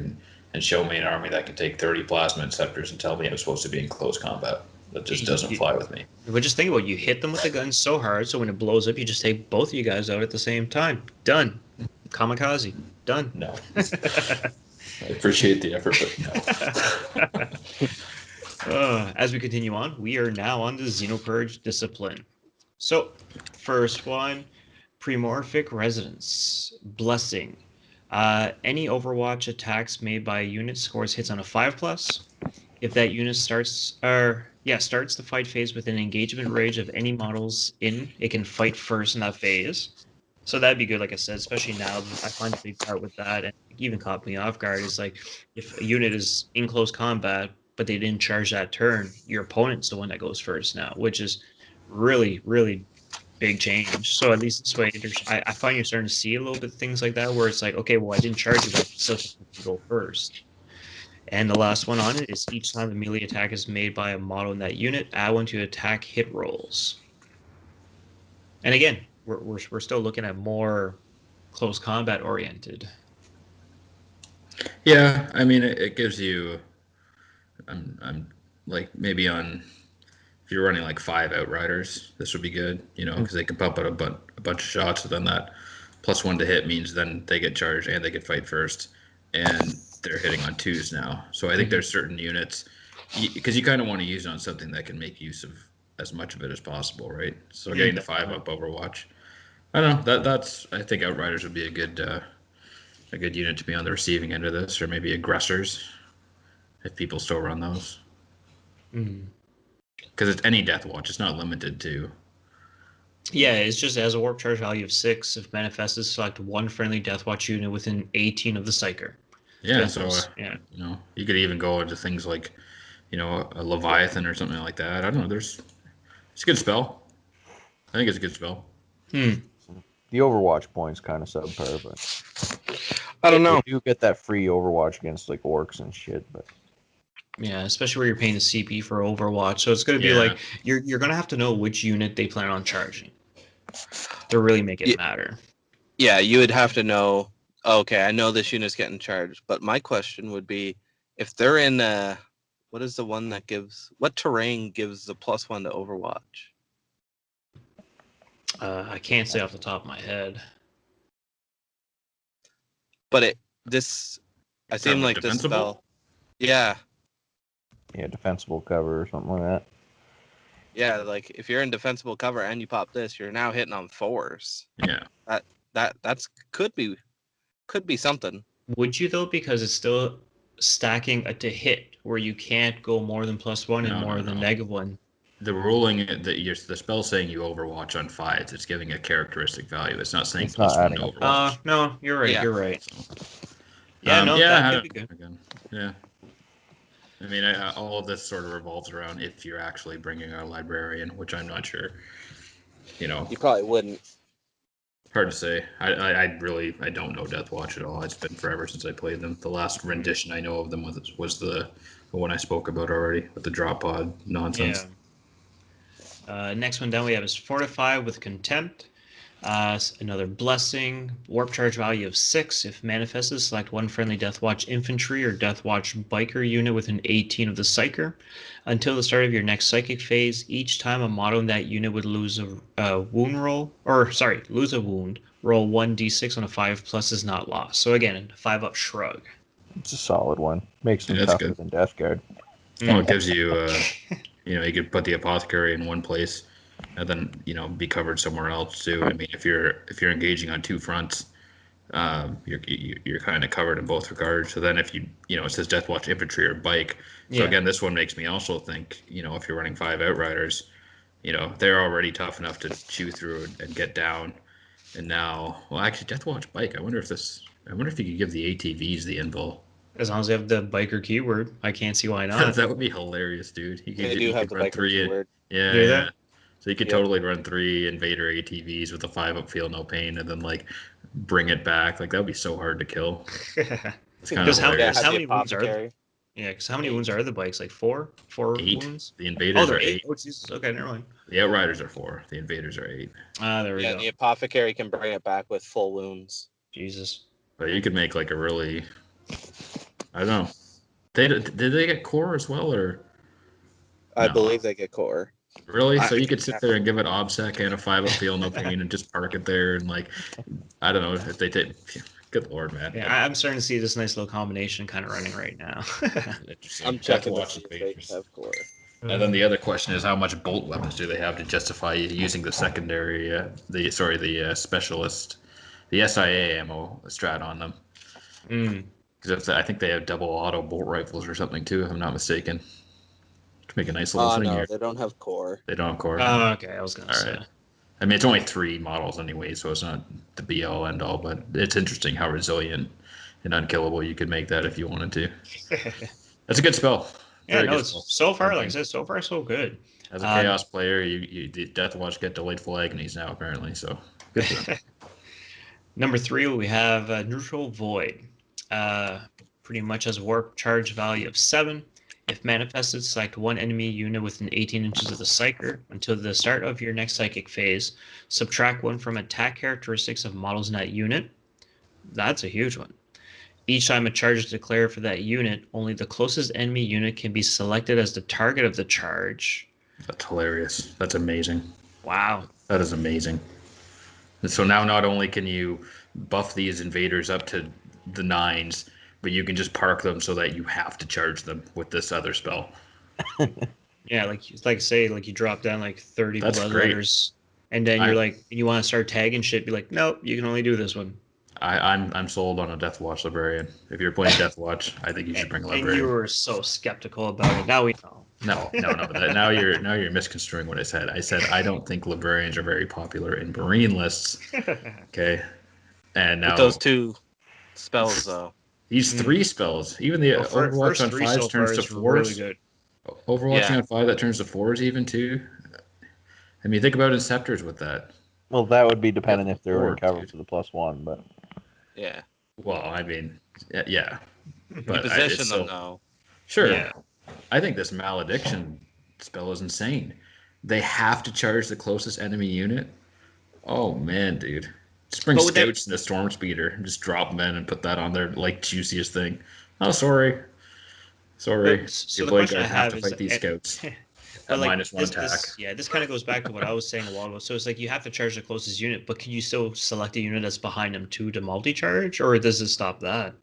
and show me an army that can take 30 plasma inceptors and tell me I'm supposed to be in close combat. That just doesn't fly with me. but just think about it, you hit them with the gun so hard, so when it blows up, you just take both of you guys out at the same time. Done. Kamikaze. Done. No. I appreciate the effort, but no. As we continue on, we are now on the Xenopurge discipline. So, first one, Premorphic Resonance. Blessing. Any Overwatch attacks made by a unit scores hits on a 5+. If that unit starts the fight phase with an engagement range of any models in, it can fight first in that phase. So that'd be good, like I said, especially now. I find the big part with that, and it even caught me off guard, is like if a unit is in close combat, but they didn't charge that turn, your opponent's the one that goes first now, which is really, really big change. So at least this way, I find you're starting to see a little bit of things like that, where it's like, okay, well, I didn't charge you, but I still can go first. And the last one on it is each time a melee attack is made by a model in that unit, add one to attack hit rolls. And again, we're still looking at more close combat oriented. Yeah, I mean, it gives you. I'm like maybe on if you're running like 5 Outriders, this would be good, because they can pump out a bunch of shots. So then that +1 to hit means then they get charged and they get fight first, and they're hitting on 2s now. So I think there's certain units because you kind of want to use it on something that can make use of as much of it as possible, right? So getting the 5-up Overwatch, I don't know. That's I think Outriders would be a good unit to be on the receiving end of this, or maybe aggressors if people still run those. Because it's any Deathwatch. It's not limited to. Yeah, it's just as a warp charge value of 6. If manifested, select one friendly Deathwatch unit within 18 of the Psyker. Yeah, so you could even go into things like, a Leviathan or something like that. I don't know. It's a good spell. I think it's a good spell. The Overwatch point's kind of subpar, but I don't know. You do get that free Overwatch against like orcs and shit, but yeah, especially where you're paying the CP for Overwatch. So it's going to be like you're going to have to know which unit they plan on charging to really make it matter. Yeah, you would have to know. Okay, I know this unit's getting charged, but my question would be, if they're in what is the one that gives what terrain gives the +1 to Overwatch? I can't say off the top of my head. But I seem like this spell. Yeah. Yeah, defensible cover or something like that. Yeah, like if you're in defensible cover and you pop this, you're now hitting on 4s. Yeah. That's could be something. Would you though? Because it's still stacking to hit, where you can't go more than +1 and more than -1. The ruling the spell saying you Overwatch on 5s. It's giving a characteristic value. It's not saying +1 to Overwatch. No, you're right. Yeah. You're right. So, that could be good. Again, yeah. I mean, all of this sort of revolves around if you're actually bringing a librarian, which I'm not sure. You probably wouldn't. Hard to say. I don't know Deathwatch at all. It's been forever since I played them. The last rendition I know of them was the one I spoke about already with the drop pod nonsense. Yeah. Next one down we have is Fortify with Contempt. Another blessing. Warp charge value of 6. If manifested, select one friendly Deathwatch infantry or Deathwatch biker unit within 18 of the Psyker. Until the start of your next psychic phase, each time a model in that unit would lose a wound, roll 1d6 on a 5+ is not lost. So again, 5-up shrug. It's a solid one. Makes them that's tougher good. than Death Guard. Well, it gives you, you could put the apothecary in one place, and then be covered somewhere else too. I mean, if you're engaging on 2 fronts, you're kind of covered in both regards. So then if it says Deathwatch infantry or bike. So again, this one makes me also think, if you're running 5 Outriders, they're already tough enough to chew through and get down. And now, well, actually, Deathwatch bike. I wonder if you could give the ATVs the invul. As long as they have the biker keyword, I can't see why not. That would be hilarious, dude. They do have the biker keyword. Yeah. So you could totally run 3 Invader ATVs with a 5-up feel no pain, and then bring it back. That would be so hard to kill. It's kind of hilarious. How many wounds are? Yeah, because how many wounds are the bikes? 4? 8 wounds? The Invaders are 8. Oh, Jesus. Okay, never mind. The Outriders are 4. The Invaders are 8. There we go. Yeah, the Apothecary can bring it back with full wounds. Jesus. But you could make a really, I don't know. Did they get core as well, or? I believe they get core. Really? So you could sit there and give it OBSEC and a 5-up feel no pain and just park it there and I don't know if they did. Good Lord, man. Yeah, I'm starting to see this nice little combination kind of running right now. I'm checking to see if they have core. And then the other question is, how much bolt weapons do they have to justify using the secondary, the specialist, the SIA ammo strat on them? Mm. Because I think they have double auto bolt rifles or something too, if I'm not mistaken. To make a nice little thing No, here. they don't have core. They don't have core. Oh, okay. I was gonna All say. right. I mean, it's only 3 models anyway, so it's not the be all end all. But it's interesting how resilient and unkillable you could make that if you wanted to. That's a good spell. Yeah, Very no, good it's spell. so far, I like I mean, said, so far so good. as a chaos player, the Deathwatch get delightful agonies now apparently. So good for them. Number 3, we have Neutral Void. Pretty much has a warp charge value of 7. If manifested, select one enemy unit within 18 inches of the Psyker until the start of your next Psychic phase. Subtract 1 from attack characteristics of models in that unit. That's a huge one. Each time a charge is declared for that unit, only the closest enemy unit can be selected as the target of the charge. That's hilarious. That's amazing. Wow. That is amazing. And so now not only can you buff these invaders up to the 9s, but you can just park them so that you have to charge them with this other spell. Yeah, like say like you drop down like 30 That's blood great. letters, and then you're like you want to start tagging shit, be like, nope, you can only do this one. I'm sold on a Deathwatch Librarian. If you're playing Deathwatch, I think you should bring a And Librarian. you were so skeptical about it. Now we know. No. Now you're misconstruing what I said. I said I don't think Librarians are very popular in Marine lists. Okay, and now With those 2 spells, though. these 3 spells, even the Overwatch first on 3 5s so far turns to is 4s. really good. Overwatching Yeah. on 5 that turns to 4s even too. I mean, think about Inceptors with that. Well, that would be dependent if they're in Lord, cover dude. for the +1, but Yeah. Well, I mean, yeah, but Position it's them, still though. sure. Yeah. I think this malediction spell is insane. They have to charge the closest enemy unit. Oh man, dude. Just bring But with that- scouts and a storm speeder and just drop them in and put that on their like juiciest thing. Oh, sorry. Sorry. But, so Your the blade question I guard have have to is, fight these scouts at but like -1 attack. this kind of goes back to what I was saying a while ago. So it's like you have to charge the closest unit, but can you still select a unit that's behind them too to multi-charge, or does it stop that?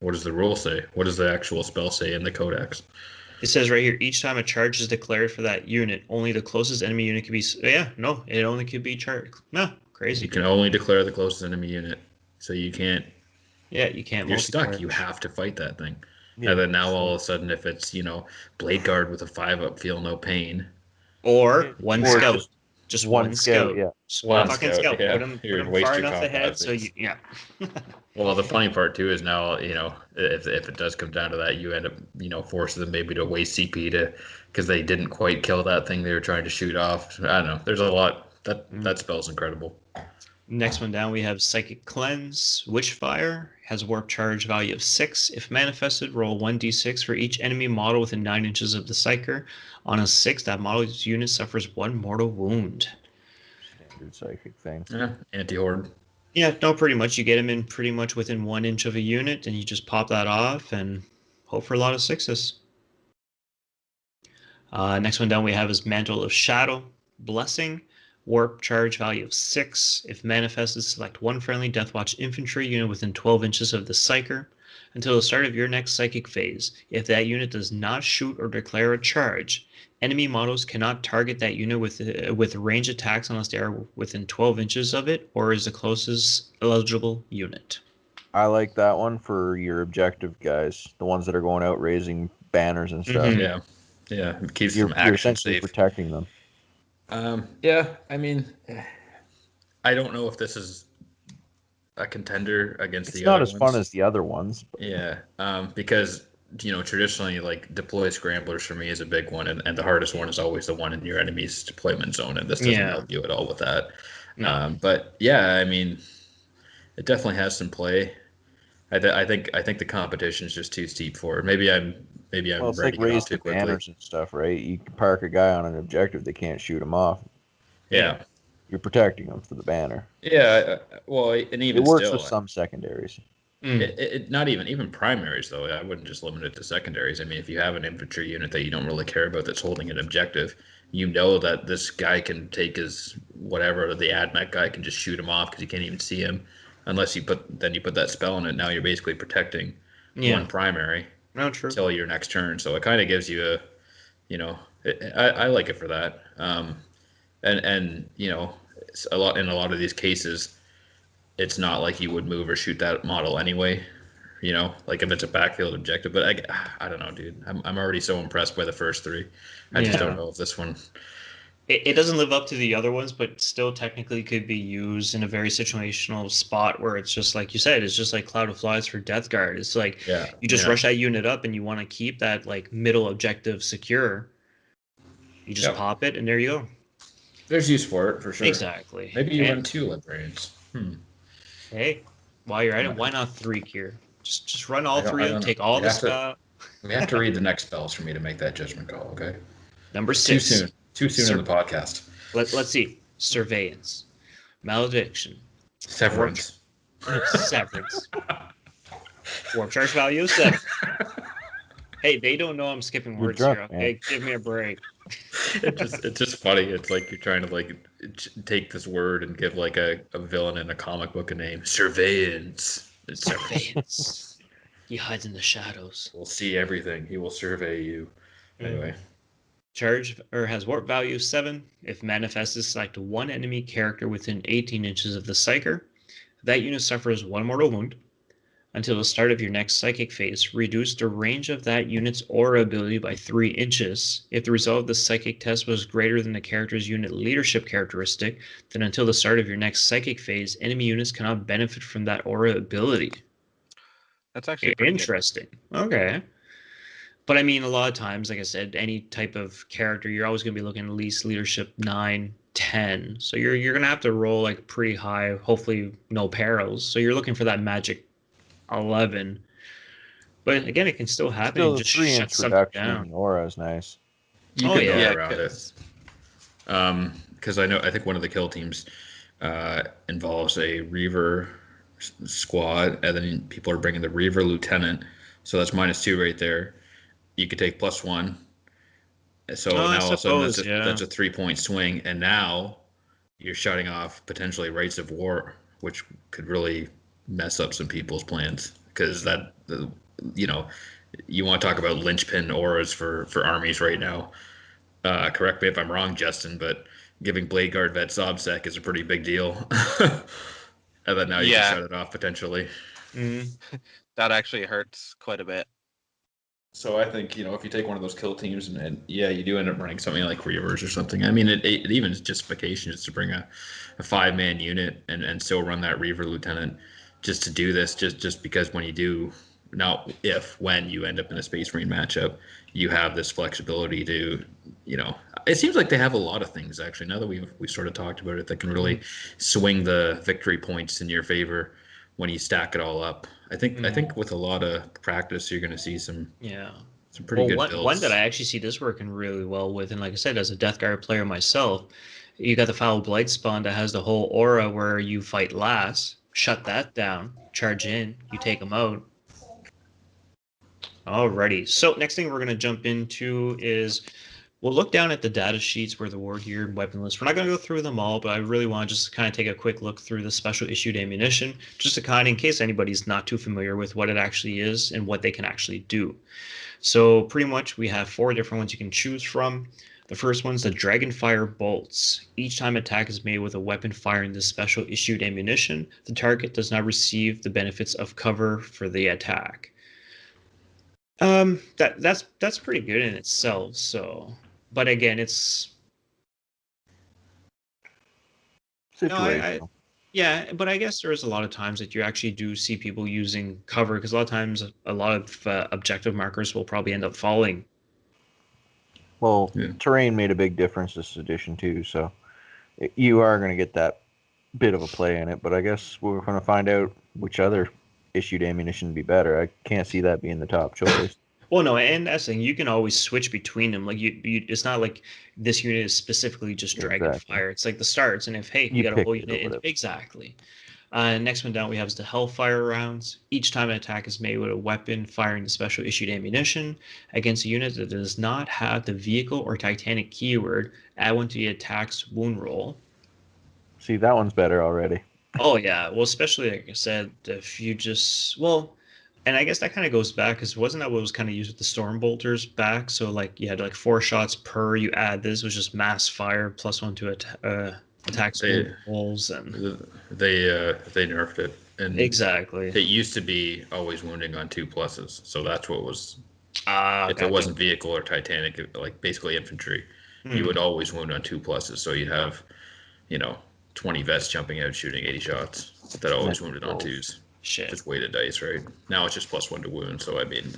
What does the rule say? What does the actual spell say in the codex? It says right here, each time a charge is declared for that unit, only the closest enemy unit can be. Yeah, no, it only could be charged. No, crazy. You can only declare the closest enemy unit. So you can't. Yeah, you can't. You're stuck. multi-charge. You have to fight that thing. yeah, And then now all of a sudden, if it's blade guard with a 5-up, feel no pain. Or one Or scout. Just one scout. yeah. Just One one fucking scout, scout. yeah. Put them Here, waste far your enough ahead. combat So base. yeah. Well, the funny part too is now, if it does come down to that, you end up, forcing them maybe to waste CP because they didn't quite kill that thing they were trying to shoot off. I don't know. There's a lot. That spell's incredible. Next one down, we have Psychic Cleanse. Witchfire has warp charge value of 6. If manifested, roll 1d6 for each enemy model within 9 inches of the Psyker. On a 6, that model's unit suffers 1 mortal wound. Standard psychic thing. Yeah, anti-horde. Yeah, no, pretty much. You get them in pretty much within 1 inch of a unit, and you just pop that off and hope for a lot of 6s. Next one down we have is Mantle of Shadow. Blessing. Warp charge value of 6. If manifested, select one friendly Deathwatch infantry unit within 12 inches of the Psyker until the start of your next Psychic phase. If that unit does not shoot or declare a charge, enemy models cannot target that unit with range attacks unless they are within 12 inches of it or is the closest eligible unit. I like that one for your objective guys, the ones that are going out raising banners and stuff. Mhm. Yeah. It keeps You're them action essentially safe. protecting them. Yeah. I mean, I don't know if this is a contender against It's the not other as ones. fun as the other ones. But Yeah, because traditionally, like deploy scramblers for me is a big one, and the hardest one is always the one in your enemy's deployment zone, and this doesn't Yeah. help you at all with that. No. But yeah, I mean, it definitely has some play. I think the competition is just too steep for it. Maybe I'm well, it's like writing it off raise too the quickly. banners and stuff, right? You can park a guy on an objective, they can't shoot him off. Yeah, You're protecting them for the banner. yeah. Well, and even It works still, with some secondaries. It not even primaries though. I wouldn't just limit it to secondaries. I mean, if you have an infantry unit that you don't really care about that's holding an objective, that this guy can take his whatever the AdMech guy can just shoot him off because you can't even see him unless you put that spell on it. Now you're basically protecting one primary No, true. until your next turn. So it kind of gives you I like it for that. And it's in a lot of these cases, it's not like you would move or shoot that model anyway. you know, like if it's a backfield objective. But I don't know, dude. I'm already so impressed by the first three. I just don't Yeah. know if this one. It doesn't live up to the other ones, but still technically could be used in a very situational spot where it's just like you said, it's just like Cloud of Flies for Death Guard. It's like Yeah, you just yeah, rush that unit up and you want to keep that like middle objective secure. You just yeah. pop it and there you go. There's use for it for sure. Exactly. Maybe you And run 2 librarians. hey, while you're at it, No, why not 3 here? Just run all I don't. three I of them, don't know. take all We the have to. spell. We have to read the next spells for me to make that judgment call. Okay. Number Too 6. soon. Too soon in the podcast. Let's see. Surveillance. Malediction. Severance. Severance. Warp charge value is 7. Hey, they don't know I'm skipping You're words drunk, here. man. Okay, give me a break. It's just funny. It's like you're trying to like take this word and give like a villain in a comic book a name. Surveillance. It's Surveillance. He hides in the shadows. We'll see everything. He will survey you. Anyway. Charge or has warp value 7. If manifested, select one enemy character within 18 inches of the psyker. That unit suffers 1 mortal wound. Until the start of your next psychic phase, reduce the range of that unit's aura ability by 3 inches. If the result of the psychic test was greater than the character's unit leadership characteristic, then until the start of your next psychic phase, enemy units cannot benefit from that aura ability. That's actually pretty good. Interesting. Okay. But I mean, a lot of times, like I said, any type of character, you're always going to be looking at least leadership 9, 10. So you're going to have to roll like pretty high, hopefully no perils. So you're looking for that magic 11. But again, it can still happen Still, and the just 3 shut inch something reduction down. in aura is nice. You Oh, could yeah. go around it. Because I think one of the kill teams involves a Reaver squad, and then people are bringing the Reaver Lieutenant. So that's -2 right there. You could take +1. So Oh, I now all of a sudden suppose, yeah. that's a 3-point swing, and now you're shutting off potentially Rights of War, which could really mess up some people's plans. Because you know, you want to talk about linchpin auras for armies right now. Correct me if I'm wrong, Justin, but giving Blade Guard Vet Sobsec is a pretty big deal. And then now you Yeah. can shut it off potentially. Mm. That actually hurts quite a bit. So I think, you know, if you take one of those kill teams and yeah, you do end up running something like Reavers or something. I mean, it even is justification just to bring a 5-man unit and still run that Reaver Lieutenant just to do this, just because when you do, not if, when you end up in a Space Marine matchup, you have this flexibility to, you know, it seems like they have a lot of things actually, now that we sort of talked about it, that can really swing the victory points in your favor when you stack it all up. I think with a lot of practice, you're going to see some pretty good builds. One that I actually see this working really well with, and like I said, as a Death Guard player myself, you got the Foul Blight spawn that has the whole aura where you fight last, shut that down, charge in, you take them out. Alrighty, so next thing we're going to jump into is we'll look down at the data sheets where the war gear and weapon list. We're not going to go through them all, but I really want to just kind of take a quick look through the special issued ammunition, just to kind of, in case anybody's not too familiar with what it actually is and what they can actually do. So pretty much we have 4 different ones you can choose from. The first one's the Dragonfire Bolts. Each time attack is made with a weapon firing this special issued ammunition, the target does not receive the benefits of cover for the attack. That's pretty good in itself. So, but again, it's Situational. yeah, but I guess there's a lot of times that you actually do see people using cover because a lot of times a lot of objective markers will probably end up falling. Well, Yeah. terrain made a big difference this edition too, so you are going to get that bit of a play in it. But I guess we're going to find out which other issued ammunition would be better. I can't see that being the top choice. Well, no, and that's the thing. You can always switch between them. Like you it's not like this unit is specifically just Dragonfire. Exactly. It's like the starts, and if hey, You you got a picked whole it or unit, whatever. exactly. Next one down we have is the Hellfire rounds. Each time an attack is made with a weapon firing the special issued ammunition against a unit that does not have the vehicle or Titanic keyword, add 1 to the attack's wound roll. See, that one's better already. Oh yeah, well, especially like I said, if you just and I guess that kind of goes back because wasn't that what was kind of used with the storm bolters back? So like you had like 4 shots per. You add this was just mass fire +1 to attacks They walls and they nerfed it, and exactly. it used to be always wounding on 2+s, so that's what was. Ah, If it gotcha. wasn't vehicle or Titanic, like basically infantry, you Hmm. would always wound on 2+s. So you'd have, you know, 20 vets jumping out shooting 80 shots that always wounded on Rolls. 2s. Shit. Just weighted dice, right? Now it's just +1 to wound. So I mean,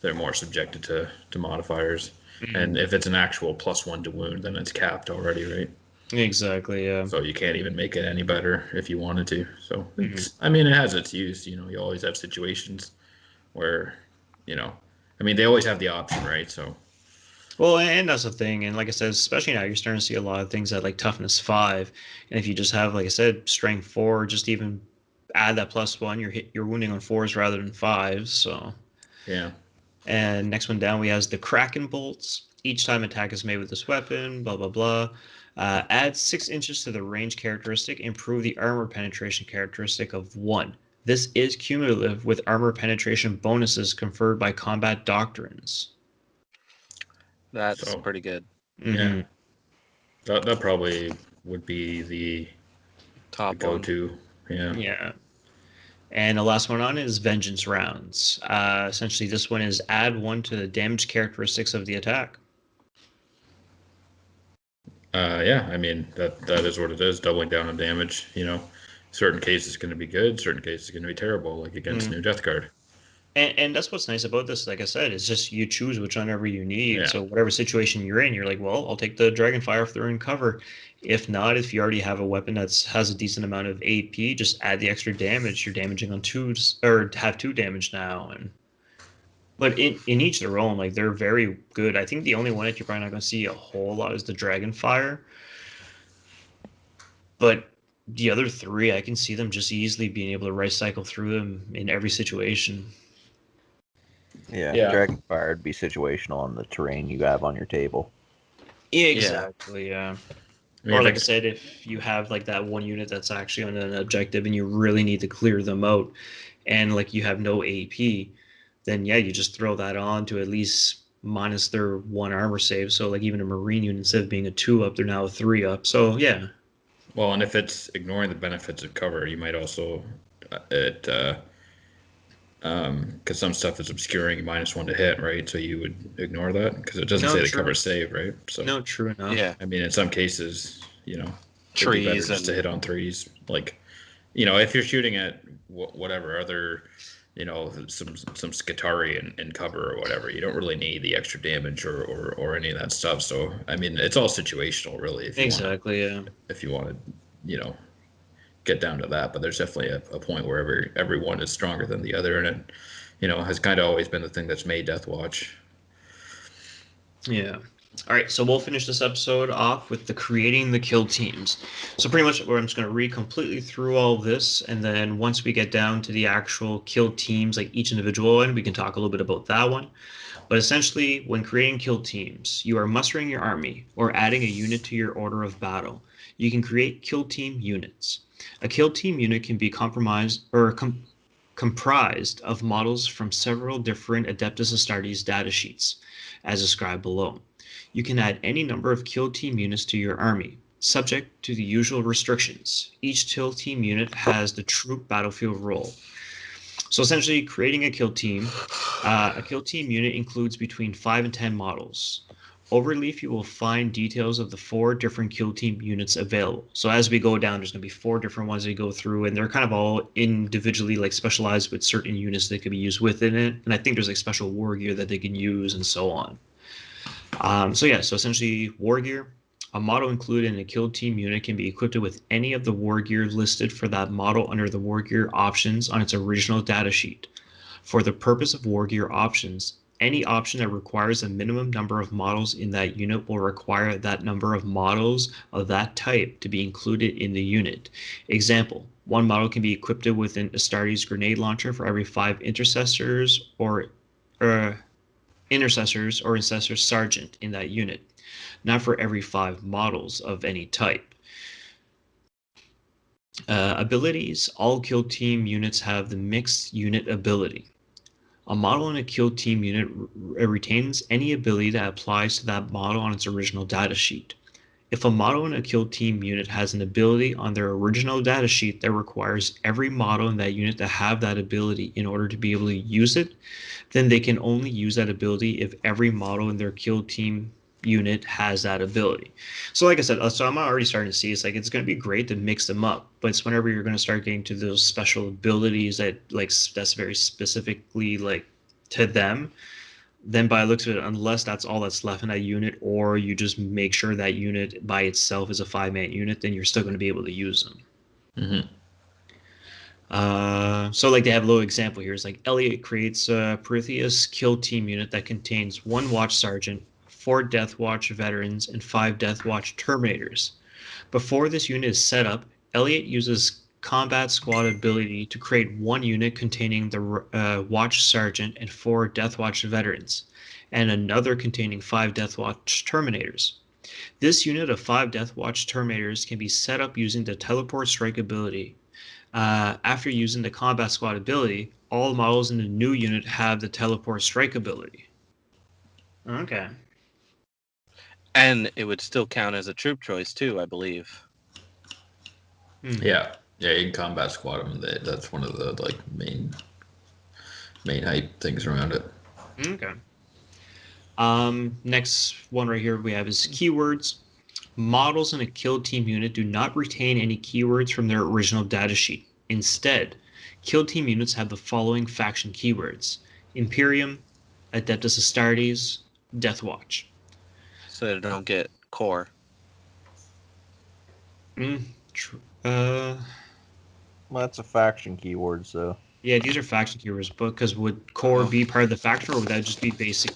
they're more subjected to modifiers. And Mhm. if it's an actual +1 to wound, then it's capped already, right? Exactly. Yeah. So you can't even make it any better if you wanted to. So Mhm. I mean, it has its use. You know, you always have situations where, you know, I mean, they always have the option, right? So Well, and that's the thing, and like I said, especially now, you're starting to see a lot of things at like toughness 5, and if you just have, like I said, strength 4, just even add that +1, you're wounding on 4s rather than 5s. So, yeah, and next one down, we have the Kraken bolts. Each time attack is made with this weapon, blah blah blah. Add 6 inches to the range characteristic. Improve the armor penetration characteristic of 1. This is cumulative with armor penetration bonuses conferred by combat doctrines. That's so pretty good. yeah, Hmm. that probably would be the Top one. go-to. Yeah. Yeah. And the last one on is Vengeance rounds. Essentially, this one is add 1 to the damage characteristics of the attack. Yeah, I mean that is what it is. Doubling down on damage. You know, certain cases going to be good, certain cases going to be terrible, like against Mm. new Death Guard. And that's what's nice about this. Like I said, it's just you choose which whenever you need. Yeah. So whatever situation you're in, you're like, well, I'll take the Dragonfire if they're in cover. If not, if you already have a weapon that has a decent amount of AP, just add the extra damage. You're damaging on 2s, or have 2 damage now. And but in each their own, like they're very good. I think the only one that you're probably not going to see a whole lot is the Dragonfire. But the other 3, I can see them just easily being able to recycle through them in every situation. Yeah, Yeah. Dragonfire would be situational on the terrain you have on your table. Yeah, exactly. Yeah. I Or mean, like I like, said, if you have like that one unit that's actually on an objective and you really need to clear them out, and like you have no AP, then yeah, you just throw that on to at least minus their 1 armor save. So like even a Marine unit, instead of being a 2 up, they're now a 3 up. So yeah. well, and if it's ignoring the benefits of cover, you might also it because some stuff is obscuring -1 to hit, right? So you would ignore that because it doesn't No, say the true. cover save, right? So No, true enough. Yeah. I mean, in some cases, you know, it'd be better Trees just to and hit on 3s. Like, you know, if you're shooting at whatever other, you know, some Skitari in cover or whatever, you don't really need the extra damage or any of that stuff. So I mean, it's all situational, really. Exactly. Yeah. If you want to, you know, get down to that. But there's definitely a point where everyone is stronger than the other, and it, you know, has kind of always been the thing that's made Deathwatch. Yeah. All right, so we'll finish this episode off with the creating the kill teams. So pretty much, I'm just going to read completely through all of this, and then once we get down to the actual kill teams, like each individual one, we can talk a little bit about that one. But essentially, when creating kill teams, you are mustering your army or adding a unit to your order of battle. You can create kill team units. A kill team unit can be comprised of models from several different Adeptus Astartes datasheets, as described below. You can add any number of kill team units to your army, subject to the usual restrictions. Each kill team unit has the troop battlefield role. So essentially, creating a kill team unit includes between 5 and 10 models. Overleaf, you will find details of the 4 different kill team units available. So as we go down, there's going to be 4 different ones we go through, and they're kind of all individually like specialized with certain units that could be used within it. And I think there's like special war gear that they can use and so on. So essentially, war gear. A model included in a kill team unit can be equipped with any of the war gear listed for that model under the war gear options on its original datasheet. For the purpose of war gear options, any option that requires a minimum number of models in that unit will require that number of models of that type to be included in the unit. Example, one model can be equipped with an Astartes grenade launcher for every 5 intercessors or intercessor sergeant in that unit, not for every 5 models of any type. Abilities. All kill team units have the mixed unit ability. A model in a kill team unit retains any ability that applies to that model on its original datasheet. If a model in a kill team unit has an ability on their original datasheet that requires every model in that unit to have that ability in order to be able to use it, then they can only use that ability if every model in their kill team unit has that ability. So like I said, so I'm already starting to see it's like it's going to be great to mix them up, but it's whenever you're going to start getting to those special abilities that like that's very specifically like to them, then by the looks of it, unless that's all that's left in that unit, or you just make sure that unit by itself is a 5-man unit, then you're still going to be able to use them. Mm-hmm. So like they have a little example here. It's like Elliot creates a Protheus kill team unit that contains 1 Watch Sergeant, 4 Deathwatch veterans, and 5 Deathwatch Terminators. Before this unit is set up, Elliot uses Combat Squad ability to create 1 unit containing the Watch Sergeant and 4 Deathwatch veterans, and another containing 5 Deathwatch Terminators. This unit of 5 Deathwatch Terminators can be set up using the Teleport Strike ability. After using the Combat Squad ability, all models in the new unit have the Teleport Strike ability. Okay. And it would still count as a troop choice too, I believe. Yeah, you can combat squad them. That's one of the like main hype things around it. Okay. Next one right here we have is keywords. Models in a kill team unit do not retain any keywords from their original datasheet. Instead, kill team units have the following faction keywords: Imperium, Adeptus Astartes, Deathwatch. So they don't get core. Well, that's a faction keyword, so. Yeah, these are faction keywords, but because would core be part of the faction, or would that just be basic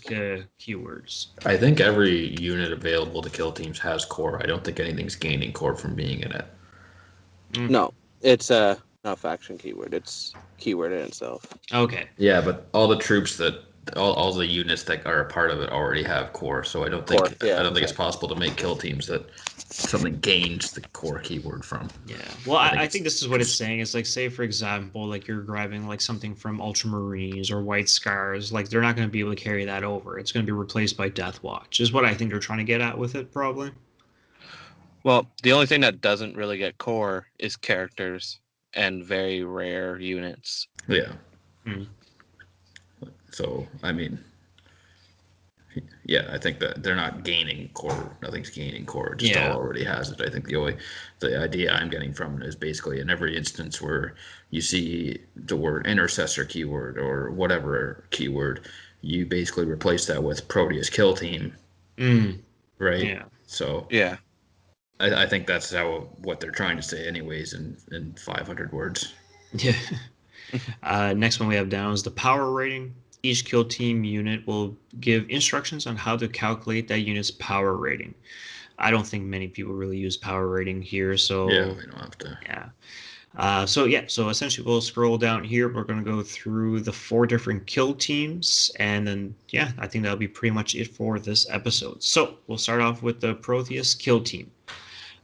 keywords? I think every unit available to kill teams has core. I don't think anything's gaining core from being in it. No, it's not faction keyword. It's keyword in itself. Okay. Yeah, but all the troops that all the units that are a part of it already have core. So I don't think Core, yeah, I don't think it's possible to make kill teams that something gains the core keyword from. Yeah. Well, I think think this is what it's saying. It's like, say, for example, like you're grabbing like something from Ultramarines or White Scars. Like they're not going to be able to carry that over. It's going to be replaced by Deathwatch, is what I think they're trying to get at with it, probably. Well, the only thing that doesn't really get core is characters and very rare units. Yeah. Hmm. So I mean, yeah, I think that they're not gaining core. Nothing's gaining core. It just Yeah. all already has it. I think the idea I'm getting from it is basically in every instance where you see the word intercessor keyword or whatever keyword, you basically replace that with Proteus kill team, right? Yeah. So Yeah. I think that's what they're trying to say, anyways, in 500 words. Yeah. Next one we have down is the power rating. Each kill team unit will give instructions on how to calculate that unit's power rating. I don't think many people really use power rating here, so Yeah, we don't have to. yeah. So essentially we'll scroll down here. We're going to go through the 4 different kill teams, and then yeah, I think that'll be pretty much it for this episode. So we'll start off with the Protheus kill team.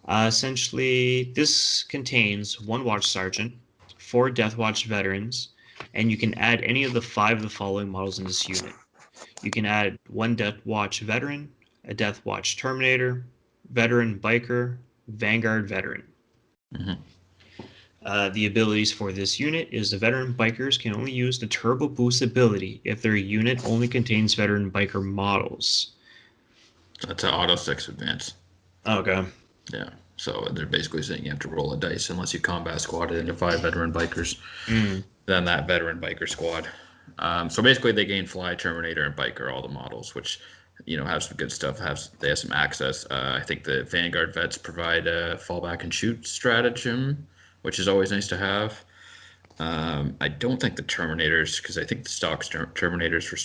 Essentially, this contains 1 Watch Sergeant, 4 Deathwatch veterans, and you can add any of the 5 of the following models in this unit. You can add 1 Deathwatch veteran, a Deathwatch Terminator, veteran biker, Vanguard veteran. The abilities for this unit is the veteran bikers can only use the turbo boost ability if their unit only contains veteran biker models. That's an auto 6 advance. Okay. Yeah. So they're basically saying you have to roll a dice unless you combat squad it into 5 veteran bikers. Then that veteran biker squad. So basically they gain fly, Terminator, and biker, all the models, which have some good stuff. They have some access. I think the Vanguard vets provide a fallback and shoot stratagem, which is always nice to have. I don't think the Terminators, because I think the stock Terminators for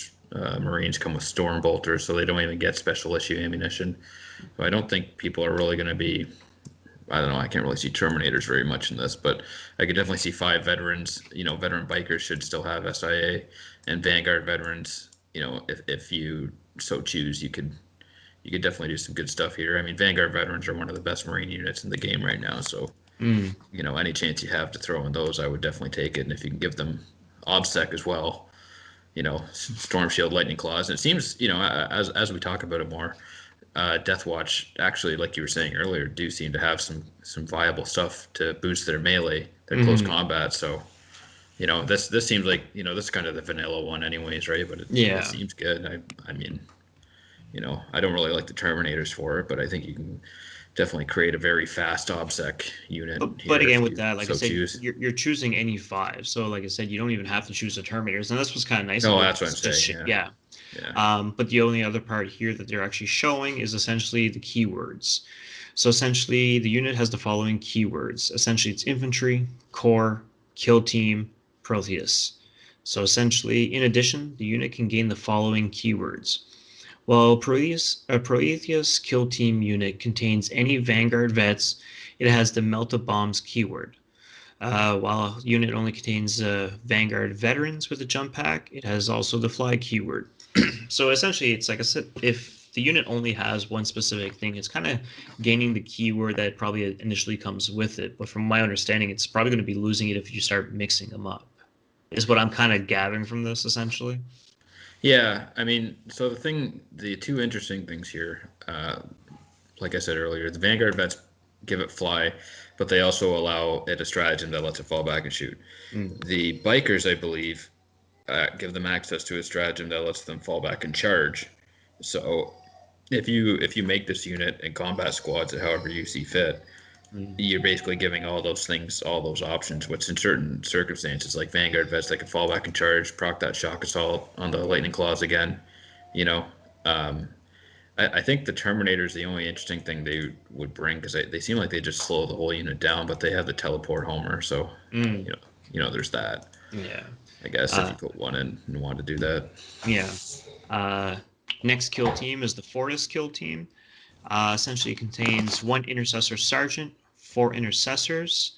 Marines come with Storm Bolters, so they don't even get special issue ammunition. So I don't think people are really going to be. I don't know. I can't really see Terminators very much in this, but I could definitely see 5 veterans. Veteran bikers should still have SIA, and Vanguard veterans. If you so choose, you could definitely do some good stuff here. I mean, Vanguard veterans are one of the best Marine units in the game right now, so any chance you have to throw in those, I would definitely take it. And if you can give them OBSEC as well, Storm Shield, Lightning Claws, and it seems, as we talk about it more, Deathwatch actually, like you were saying earlier, do seem to have some viable stuff to boost their melee, their close combat. So, this seems like this is kind of the vanilla one, anyways, right? But it seems good. I mean, I don't really like the Terminators for it, but I think you can definitely create a very fast OBSEC unit. But here again, if with you that, like I so said, choose. you're choosing any 5. So, like I said, you don't even have to choose the Terminators, and that's what's kind of nice. No, about that's what I'm this saying. shit. Yeah. But the only other part here that they're actually showing is essentially the keywords. So essentially, the unit has the following keywords. Essentially, it's infantry, core, kill team, Proteus. So essentially, in addition, the unit can gain the following keywords. While a Prometheus kill team unit contains any Vanguard vets, it has the Melt of Bombs keyword. While a unit only contains Vanguard veterans with a jump pack, it has also the fly keyword. So essentially, it's like I said, if the unit only has one specific thing, it's kind of gaining the keyword that probably initially comes with it. But from my understanding, it's probably going to be losing it if you start mixing them up, is what I'm kind of gathering from this, essentially. Yeah, I mean, so the two interesting things here, like I said earlier, the Vanguard vets give it fly, but they also allow it a stratagem that lets it fall back and shoot. The bikers, I believe, give them access to a stratagem that lets them fall back and charge. So if you make this unit in combat squads, however you see fit, you're basically giving all those things, all those options, which in certain circumstances, like Vanguard vets that can fall back and charge, proc that shock assault on the lightning claws again, you know. I think the Terminator is the only interesting thing they would bring, because they seem like they just slow the whole unit down, but they have the teleport homer, so there's that. Yeah. I guess if you put one in and want to do that. Yeah. Next kill team is the Fortis kill team. Essentially, it contains 1 intercessor sergeant, 4 intercessors.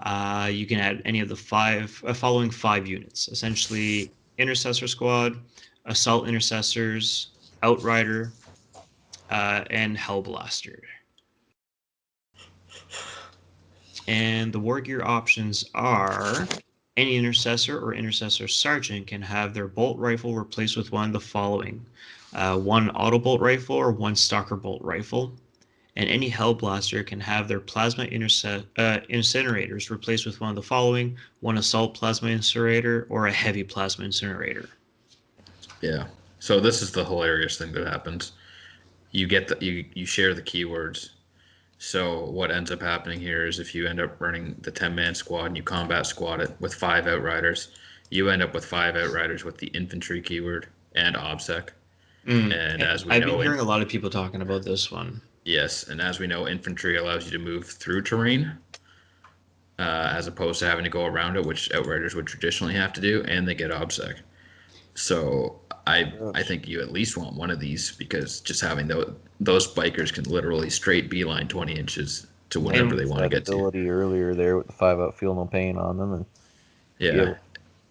You can add any of the following 5 units. Essentially, intercessor squad, assault intercessors, outrider, and hellblaster. And the war gear options are: any intercessor or intercessor sergeant can have their bolt rifle replaced with one of the following: 1 auto bolt rifle or 1 stalker bolt rifle. And any hellblaster can have their plasma incinerators replaced with one of the following: 1 assault plasma incinerator or a heavy plasma incinerator. Yeah. So this is the hilarious thing that happens. You get you share the keywords. So what ends up happening here is if you end up running the 10-man squad and you combat squad it with 5 outriders, you end up with 5 outriders with the infantry keyword and OBSEC. And as we I've know, been hearing a lot of people talking about this one. Yes, and as we know, infantry allows you to move through terrain, as opposed to having to go around it, which outriders would traditionally have to do, and they get OBSEC. So I think you at least want one of these, because just having those bikers can literally straight beeline 20 inches to whatever they want to get to. Ability earlier there with the 5-out feel no pain on them, and yeah,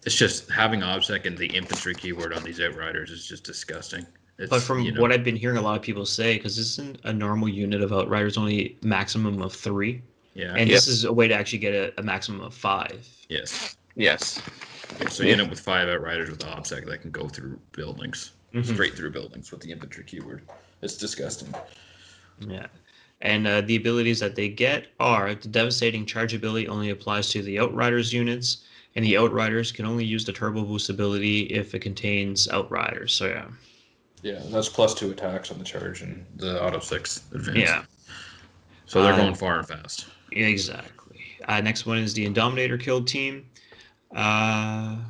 it's just having OBSEC and the infantry keyword on these outriders is just disgusting. But from what I've been hearing a lot of people say, because isn't a normal unit of outriders only maximum of 3? Yeah. And this is a way to actually get a maximum of 5. Yes. Okay, so you end up with 5 outriders with OBSEC that can go through buildings, straight through buildings with the infantry keyword. It's disgusting. Yeah. And the abilities that they get are: the devastating charge ability only applies to the outriders units, and the outriders can only use the turbo boost ability if it contains outriders. So yeah. Yeah, that's +2 attacks on the charge and the auto 6 advance. Yeah. So they're going far and fast. Yeah, exactly. Next one is the Indominator kill team. A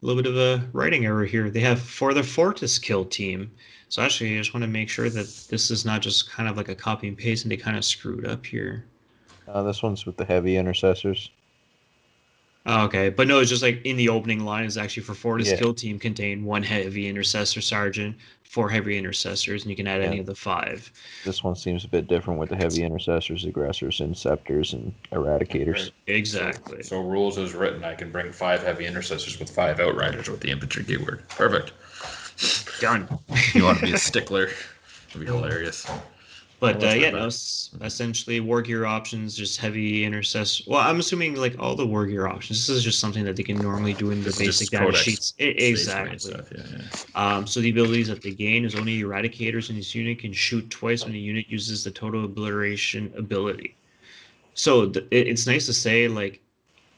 little bit of a writing error here. They have for the Fortis kill team. So actually, I just want to make sure that this is not just kind of like a copy and paste and they kind of screwed up here. This one's with the heavy intercessors. Oh, okay, but no, it's just like in the opening line is actually for Fortis kill team contain 1 heavy intercessor sergeant, 4 heavy intercessors, and you can add any of the 5. This one seems a bit different with the heavy intercessors, aggressors, inceptors, and eradicators. Right. Exactly. So rules as written, I can bring 5 heavy intercessors with 5 outriders with the infantry keyword. Perfect. Done. You want to be a stickler? It'd be hilarious. But Well, that's yeah, not no, bad. essentially war gear options, just heavy intercessor. Well, I'm assuming like all the war gear options. This is just something that they can normally do in the This is basic just data Codex sheets. Space Marine Exactly. stuff. Yeah, yeah. So the abilities that they gain is only eradicators in this unit can shoot twice when the unit uses the total obliteration ability. So it's nice to say like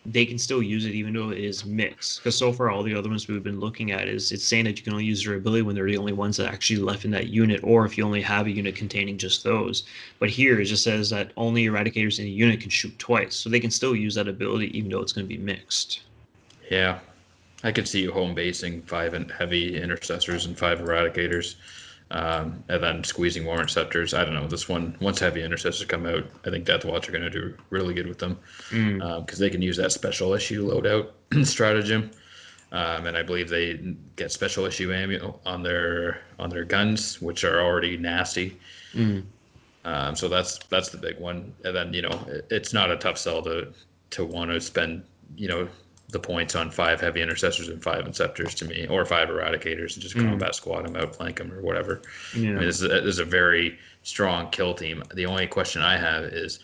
they can still use it even though it is mixed. Because so far all the other ones we've been looking at is it's saying that you can only use their ability when they're the only ones that actually left in that unit, or if you only have a unit containing just those. But here it just says that only eradicators in a unit can shoot twice, so they can still use that ability even though it's going to be mixed. Yeah, I could see you home basing 5 heavy intercessors and 5 eradicators, and then squeezing more interceptors. I don't know. This one, once heavy intercessors come out, I think Deathwatch are going to do really good with them Mm. because they can use that special issue loadout stratagem, and I believe they get special issue ammo on their guns, which are already nasty. Mm. So that's the big one. And then it's not a tough sell to want to spend the points on 5 heavy intercessors and 5 inceptors to me, or 5 eradicators and just Mm. combat squad them, outflank them, or whatever. I Yeah. mean, this is a very strong kill team. The only question I have is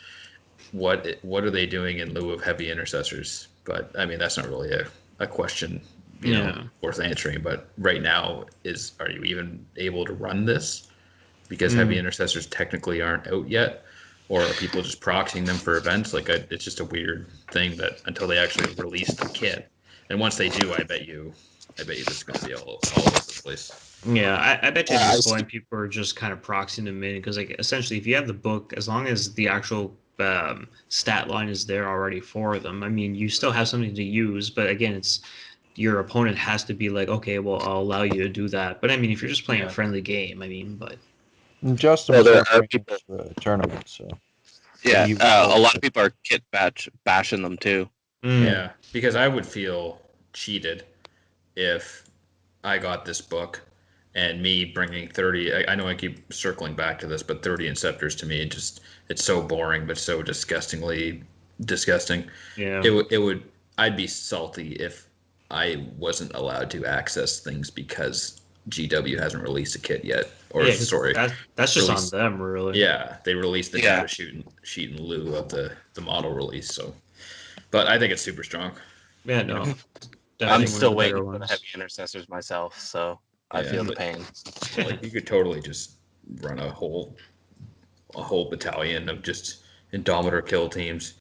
what are they doing in lieu of heavy intercessors? But I mean, that's not really a question Yeah. worth answering. But right now, are you even able to run this? Because heavy Mm. intercessors technically aren't out yet, or are people just proxying them for events? It's just a weird thing that until they actually release the kit, and once they do, I bet you this is going to be all over the place. Yeah, I bet you at Yeah, this point people are just kind of proxying them in because like essentially if you have the book, as long as the actual stat line is there already for them, I mean you still have something to use, but again it's your opponent has to be like, okay, well I'll allow you to do that. But I mean if you're just playing a Yeah. friendly game, I mean, but And Justin Well, was there are referring people. to the tournament, so Yeah, he a lot of people are bashing them too. mm, Yeah, because I would feel cheated if I got this book and me bringing 30. I know I keep circling back to this, but 30 inceptors to me, it's so boring, but so disgustingly disgusting. yeah. It would, I'd be salty if I wasn't allowed to access things because GW hasn't released a kit yet, or Yeah, because sorry, that's just on release. them really. Yeah, they released the Yeah. data sheet in lieu of the model release. So, but I think it's super strong. Yeah, You know, no. I'm Definitely one of still the better waiting for the ones. heavy intercessors myself, so I yeah, feel the but pain. like you could totally just run a whole battalion of just Indomitor kill teams,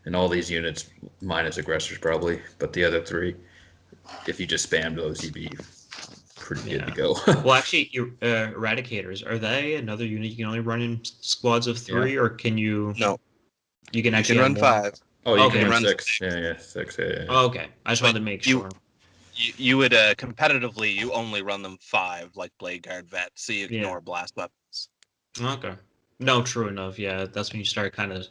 and all these units minus aggressors probably, but the other 3, if you just spammed those, you'd be pretty good to Yeah. go. Well, actually, your eradicators are they another unit you can only run in squads of Yeah. 3, or can No, you can you actually can have run more? 5. Oh, you Okay. can You can run run 6. 6. Yeah, 6. Yeah. Okay. I just But wanted to make you sure. you would competitively you only run them 5 like Blade Guard Vet, so you Yeah. ignore blast weapons. Okay. No, true enough. Yeah, that's when you start kind of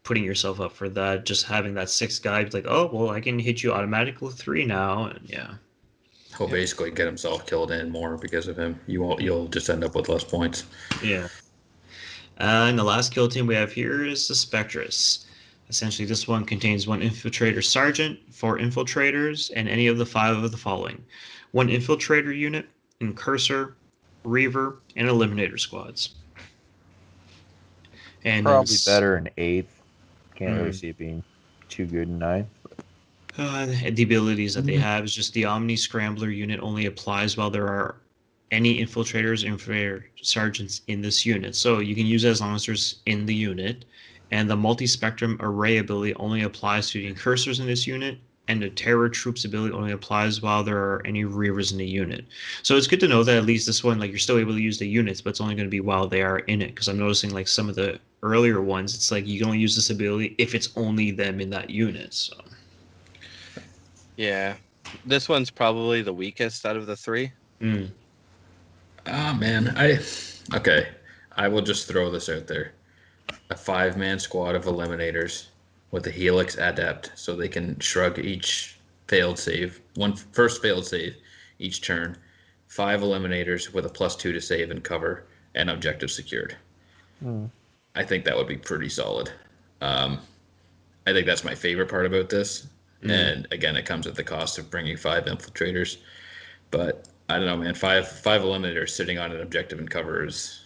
putting yourself up for that. Just having that 6 guy, be like, oh well, I can hit you automatically with 3 now, and yeah. He'll basically get himself killed in more because of him. You'll just end up with less points. Yeah. And the last kill team we have here is the Spectrus. Essentially, this one contains 1 infiltrator sergeant, 4 infiltrators, and any of the 5 of the following: 1 infiltrator unit, incursor, reaver, and eliminator squads. And then probably better in 8th. Can't really mm, see it being too good in 9th. the abilities that they have is just the Omni Scrambler unit only applies while there are any infiltrators, infiltrator sergeants in this unit. So you can use it as long as there's in the unit. And the multi-spectrum array ability only applies to the incursors in this unit, and the terror troops ability only applies while there are any reavers in the unit. So it's good to know that at least this one, like you're still able to use the units, but it's only going to be while they are in it. Because I'm noticing like some of the earlier ones, it's like you can only use this ability if it's only them in that unit. So Yeah. This one's probably the weakest out of the 3. mm, Oh man, okay. I will just throw this out there. A 5-man squad of eliminators with a Helix adept, so they can shrug each failed save, one first failed save each turn. 5 eliminators with a +2 to save and cover, and objective secured. Hmm. I think that would be pretty solid. Um, I think that's my favorite part about this. mm. And again, it comes at the cost of bringing 5 infiltrators. But I don't know, man. Five eliminators sitting on an objective and cover is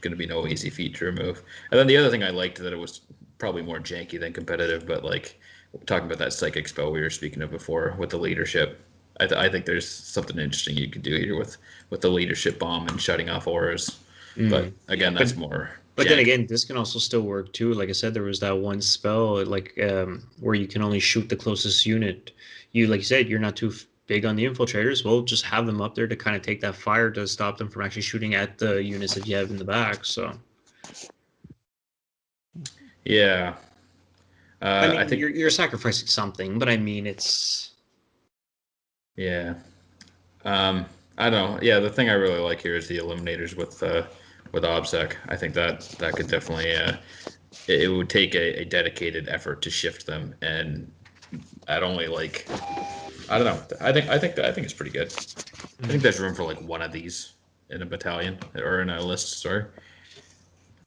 going to be no easy feat to remove. And then the other thing I liked that it was probably more janky than competitive, but like talking about that psychic spell we were speaking of before with the leadership. I think there's something interesting you could do here with the leadership bomb and shutting off auras. But again, that's more. But then again, this can also still work too. Like I said, there was that one spell like where you can only shoot the closest unit. Like you said, you're not too big on the infiltrators. Well, just have them up there to kind of take that fire to stop them from actually shooting at the units that you have in the back. So. Yeah. I mean, I think you're sacrificing something, but I mean, it's. Yeah. I don't know. Yeah, the thing I really like here is the eliminators with OBSEC. I think that could definitely it would take a dedicated effort to shift them, and I'd only like I don't know. I think it's pretty good. I think there's room for like one of these in a battalion or in a list. Sorry.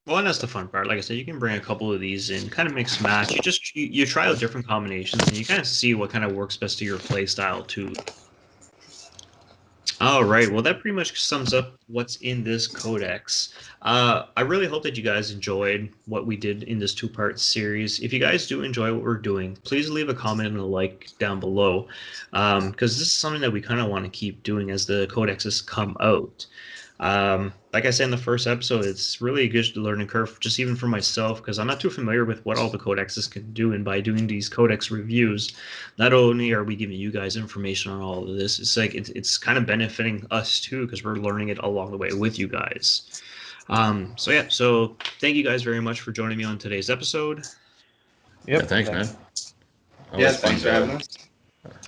Well, and that's the fun part. Like I said, you can bring a couple of these in, kind of mix match. You try out different combinations, and you kind of see what kind of works best to your play style too. All right. Well, that pretty much sums up what's in this codex. I really hope that you guys enjoyed what we did in this two-part series. If you guys do enjoy what we're doing, please leave a comment and a like down below, because this is something that we kind of want to keep doing as the codexes come out. Like I said in the first episode, it's really a good learning curve, just even for myself, because I'm not too familiar with what all the codexes can do. And by doing these codex reviews, not only are we giving you guys information on all of this, it's like it's kind of benefiting us too, because we're learning it along the way with you guys. So thank you guys very much for joining me on today's episode. Yep. Yeah, thanks, man. Yeah, thanks for having us.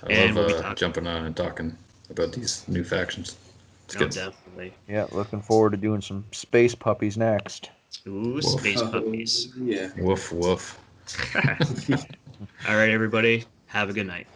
I And we'll be love jumping on and talking about these new factions. It's No, good. definitely. Yeah, looking forward to doing some space puppies next. Ooh, space puppies. Yeah. Woof woof. All right, everybody. Have a good night.